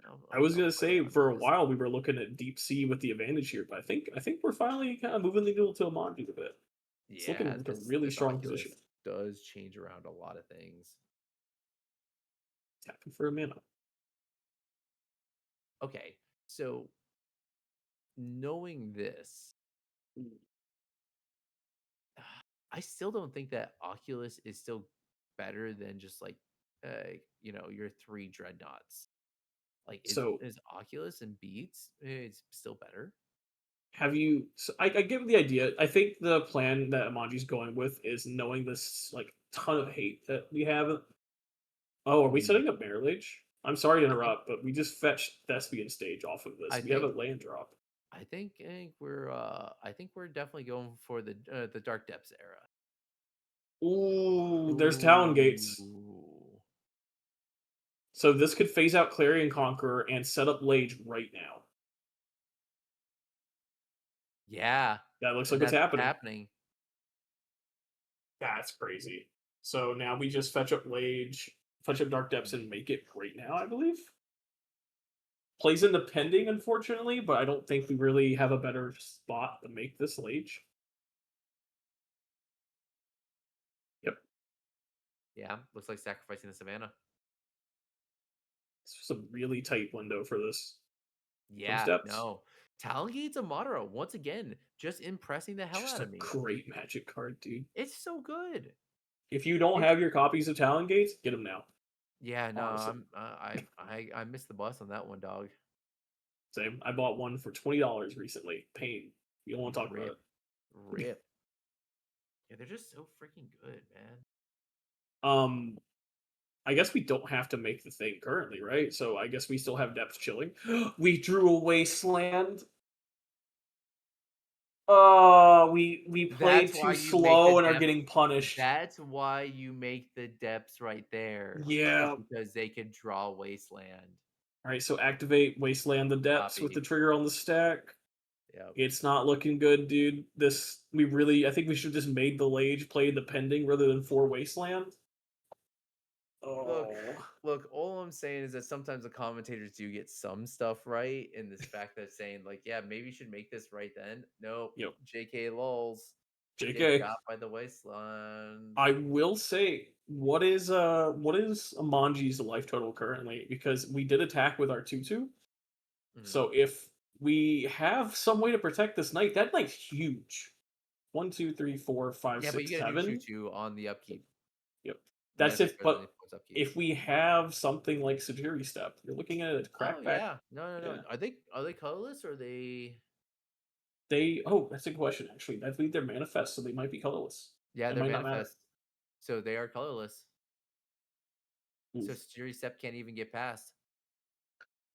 Speaker 2: I
Speaker 3: I'll,
Speaker 2: was
Speaker 3: I'll
Speaker 2: gonna
Speaker 3: play
Speaker 2: say for a
Speaker 3: Oculus.
Speaker 2: while we were looking at Deep Sea with the advantage here, but I think we're finally kind of moving the needle to Imanji a bit. It's looking
Speaker 3: Yeah,
Speaker 2: like a
Speaker 3: this
Speaker 2: really
Speaker 3: this
Speaker 2: strong
Speaker 3: Oculus
Speaker 2: position.
Speaker 3: does change around a lot of things.
Speaker 2: Tapping for a mana.
Speaker 3: Okay, so knowing this, I still don't think that Oculus is still better than just like your 3 dreadnoughts. Like
Speaker 2: So
Speaker 3: is Oculus and Beats it's still better?
Speaker 2: have you? So I get the idea. I think the plan that Imanji's going with is knowing this like ton of hate that we have. Oh, are we
Speaker 3: Mm,
Speaker 2: setting up Marriage Age? I'm sorry to
Speaker 3: I think
Speaker 2: interrupt, but we just fetched Thespian stage off of this.
Speaker 3: I
Speaker 2: We have a
Speaker 3: think
Speaker 2: land drop.
Speaker 3: I think we're definitely going for the Dark Depths era.
Speaker 2: Ooh, there's Talon Gates.
Speaker 3: Ooh.
Speaker 2: So this could phase out Clarion Conqueror and set up Lage right now.
Speaker 3: Yeah,
Speaker 2: That looks
Speaker 3: and
Speaker 2: like what's
Speaker 3: that's what's
Speaker 2: happening.
Speaker 3: happening.
Speaker 2: That's crazy. So now we just fetch up Lage, fetch up Dark Depths, and make it right now, I believe. Plays in the pending, unfortunately, but I don't think we really have a better spot to make this Lage. Yep.
Speaker 3: Yeah, looks like sacrificing the Savannah.
Speaker 2: It's just a really tight window for this. Comes
Speaker 3: Yeah,
Speaker 2: Depths.
Speaker 3: no. Talongate's Amaro, once again, just impressing the hell
Speaker 2: Just
Speaker 3: out
Speaker 2: a
Speaker 3: of me.
Speaker 2: great magic card, dude.
Speaker 3: It's so good.
Speaker 2: If you don't
Speaker 3: It's
Speaker 2: have your copies of Talon Gates, get them now.
Speaker 3: yeah, no,
Speaker 2: Honestly.
Speaker 3: I missed the bus on that one, dog.
Speaker 2: Same. I bought one for $20 recently. Pain. You don't want to talk about
Speaker 3: Rip,
Speaker 2: it.
Speaker 3: rip. Yeah, they're just so freaking good, man.
Speaker 2: I guess we don't have to make the thing currently, right? So I guess we still have depth chilling. We drew a wasteland. We played
Speaker 3: That's
Speaker 2: too
Speaker 3: why you make the
Speaker 2: slow and are
Speaker 3: depth.
Speaker 2: getting punished.
Speaker 3: That's why you make the depths right there.
Speaker 2: Yeah.
Speaker 3: Because they could draw Wasteland.
Speaker 2: Alright, so activate Wasteland the Depths with the
Speaker 3: Copy.
Speaker 2: trigger on the stack.
Speaker 3: Yep.
Speaker 2: It's not looking good, dude. I think we should just made the Lage play the Pending rather than 4 Wasteland.
Speaker 3: Look,
Speaker 2: Oh.
Speaker 3: look, all I'm saying is that sometimes the commentators do get some stuff right in this fact that saying, like, yeah, maybe you should make this right then. Nope.
Speaker 2: Yep.
Speaker 3: JK lols. Get
Speaker 2: JK.
Speaker 3: got by the wasteland.
Speaker 2: I will say, what is Imanji's life total currently? Because we did attack with our 2/2.
Speaker 3: Mhm.
Speaker 2: So if we have some way to protect this knight, that knight's huge. 1, 2, 3, 4, 5,
Speaker 3: Yeah, but
Speaker 2: 6,
Speaker 3: you gotta do
Speaker 2: 7.
Speaker 3: 2-2 on the upkeep.
Speaker 2: Yep. That's if,
Speaker 3: Manifest
Speaker 2: but
Speaker 3: presently points upkeep.
Speaker 2: if we have something like Security Step, you're looking at a
Speaker 3: Oh
Speaker 2: crackback.
Speaker 3: yeah. No.
Speaker 2: Yeah.
Speaker 3: Are they colorless or are they
Speaker 2: That's a good question, actually. That's lead their manifest, so they might be colorless.
Speaker 3: Yeah,
Speaker 2: It
Speaker 3: they're
Speaker 2: might not matter.
Speaker 3: manifest. So they are colorless. So
Speaker 2: Oof.
Speaker 3: Security Sept can't even get past.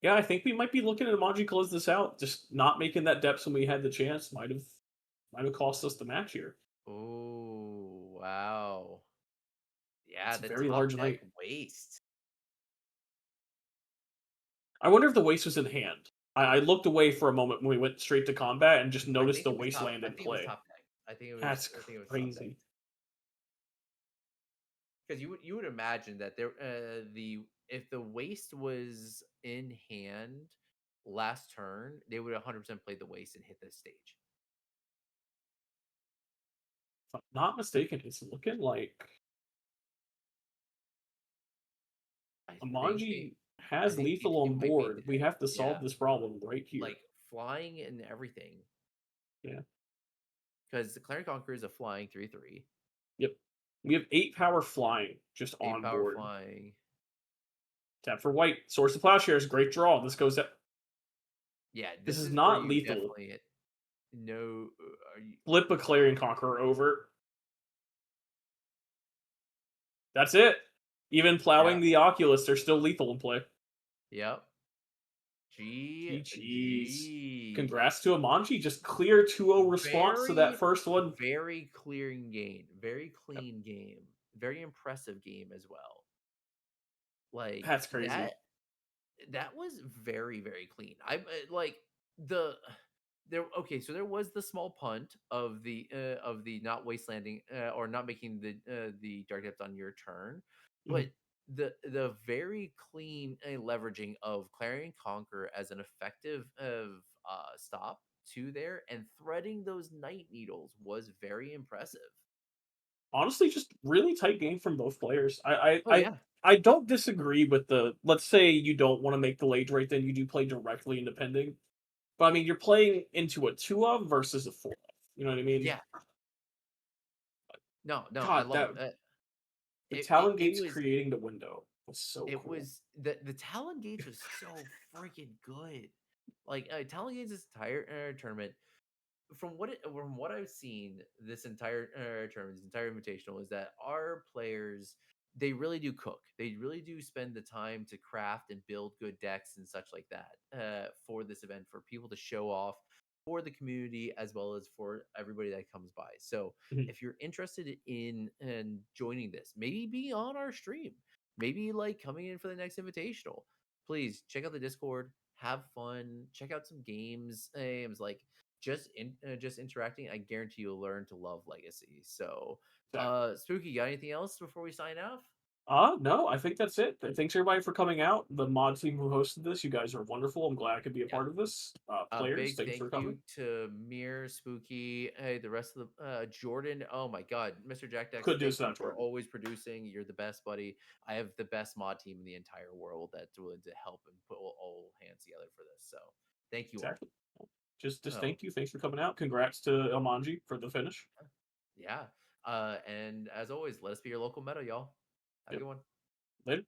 Speaker 2: Yeah, I think we might be looking at Imanji close this out. Just not making that depth when we had the chance might have cost us the match here.
Speaker 3: Oh wow. Yeah,
Speaker 2: It's a
Speaker 3: the
Speaker 2: very
Speaker 3: top
Speaker 2: large
Speaker 3: deck
Speaker 2: knight.
Speaker 3: waste.
Speaker 2: I wonder if the waste was in hand. I looked away for a moment when we went straight to combat and just
Speaker 3: I
Speaker 2: noticed
Speaker 3: think
Speaker 2: the
Speaker 3: it was top.
Speaker 2: wasteland
Speaker 3: I
Speaker 2: in
Speaker 3: think it was
Speaker 2: play.
Speaker 3: top deck.
Speaker 2: That's
Speaker 3: I think it was top deck.
Speaker 2: crazy.
Speaker 3: Because you would imagine that there the if the waste was in hand last turn, they would 100% play the waste and hit the stage.
Speaker 2: If I'm not mistaken, it's looking like
Speaker 3: I think they
Speaker 2: Imanji
Speaker 3: I
Speaker 2: has
Speaker 3: think
Speaker 2: lethal
Speaker 3: DeepC
Speaker 2: on
Speaker 3: might be
Speaker 2: board.
Speaker 3: dead.
Speaker 2: We have to
Speaker 3: Yeah,
Speaker 2: solve this problem right here.
Speaker 3: like flying and everything.
Speaker 2: Yeah.
Speaker 3: Because the Clarion Conqueror is a flying 3/3,
Speaker 2: Yep. We have 8 power flying just
Speaker 3: 8
Speaker 2: on
Speaker 3: power
Speaker 2: board.
Speaker 3: flying.
Speaker 2: Tap for white. Source of Plowshares. Great draw. This goes up.
Speaker 3: Yeah,
Speaker 2: This
Speaker 3: this
Speaker 2: is
Speaker 3: is where
Speaker 2: not
Speaker 3: you
Speaker 2: lethal.
Speaker 3: definitely know. Are you?
Speaker 2: Flip a Clarion Conqueror over. That's it. Even plowing
Speaker 3: Yeah.
Speaker 2: the Oculus, they're still lethal in play.
Speaker 3: Yep.
Speaker 2: GG's.
Speaker 3: GG.
Speaker 2: Congrats to Imanji. Just clear 2-0 response to that
Speaker 3: Very,
Speaker 2: first one.
Speaker 3: very clearing game. Very
Speaker 2: Yep.
Speaker 3: clean game. Very impressive game as well. Like
Speaker 2: That's crazy.
Speaker 3: that was very, very clean. I like the there. Okay, so there was the small punt of the not wastelanding or not making the dark depth on your turn, but
Speaker 2: Mhm.
Speaker 3: the very clean leveraging of Clarion Conquer as an effective stop to there and threading those night needles was very impressive.
Speaker 2: Honestly, just really tight game from both players.
Speaker 3: Oh yeah,
Speaker 2: I don't disagree with the, let's say you don't want to make the late right, then you do play directly into pending. But I mean, you're playing into a 2 of versus a 4 of. You know what I mean?
Speaker 3: yeah. No, I
Speaker 2: God,
Speaker 3: love
Speaker 2: that
Speaker 3: it.
Speaker 2: the
Speaker 3: It it,
Speaker 2: Talon
Speaker 3: it
Speaker 2: Gates
Speaker 3: was
Speaker 2: creating the window was so
Speaker 3: It
Speaker 2: cool.
Speaker 3: was the Talon Gauge was so freaking good. Like Talon Gage's entire tournament, from what I've seen, this entire tournament, this entire invitational, is that our players, they really do cook. They really do spend the time to craft and build good decks and such like that for this event, for people to show off, for the community as well as for everybody that comes by. So
Speaker 2: Mhm.
Speaker 3: if you're interested in joining this, maybe be on our stream, maybe like coming in for the next invitational, please check out the Discord, have fun, check out some games like just interacting. I guarantee you'll learn to love Legacy. So
Speaker 2: Exactly.
Speaker 3: Spooky, got anything else before we sign off?
Speaker 2: No, I think that's it. Thanks everybody for coming out. The mod team who hosted this, you guys are wonderful. I'm glad I could be a
Speaker 3: Yeah.
Speaker 2: part of this.
Speaker 3: A
Speaker 2: Players,
Speaker 3: big
Speaker 2: thanks
Speaker 3: thank
Speaker 2: for
Speaker 3: you
Speaker 2: coming.
Speaker 3: to Mir, Spooky, hey, the rest of the Jordan. Oh my God, Mr. Jack Dex,
Speaker 2: Could do
Speaker 3: thank
Speaker 2: this
Speaker 3: you
Speaker 2: without
Speaker 3: for
Speaker 2: Jordan.
Speaker 3: always producing. You're the best, buddy. I have the best mod team in the entire world that's willing to help and put all hands together for this. So thank you all.
Speaker 2: Exactly. Just
Speaker 3: Oh
Speaker 2: thank you. Thanks for coming out. Congrats to Imanji for the finish.
Speaker 3: yeah. And as always, let us be your local meta, y'all. Have a
Speaker 2: Yep.
Speaker 3: good one.
Speaker 2: Later.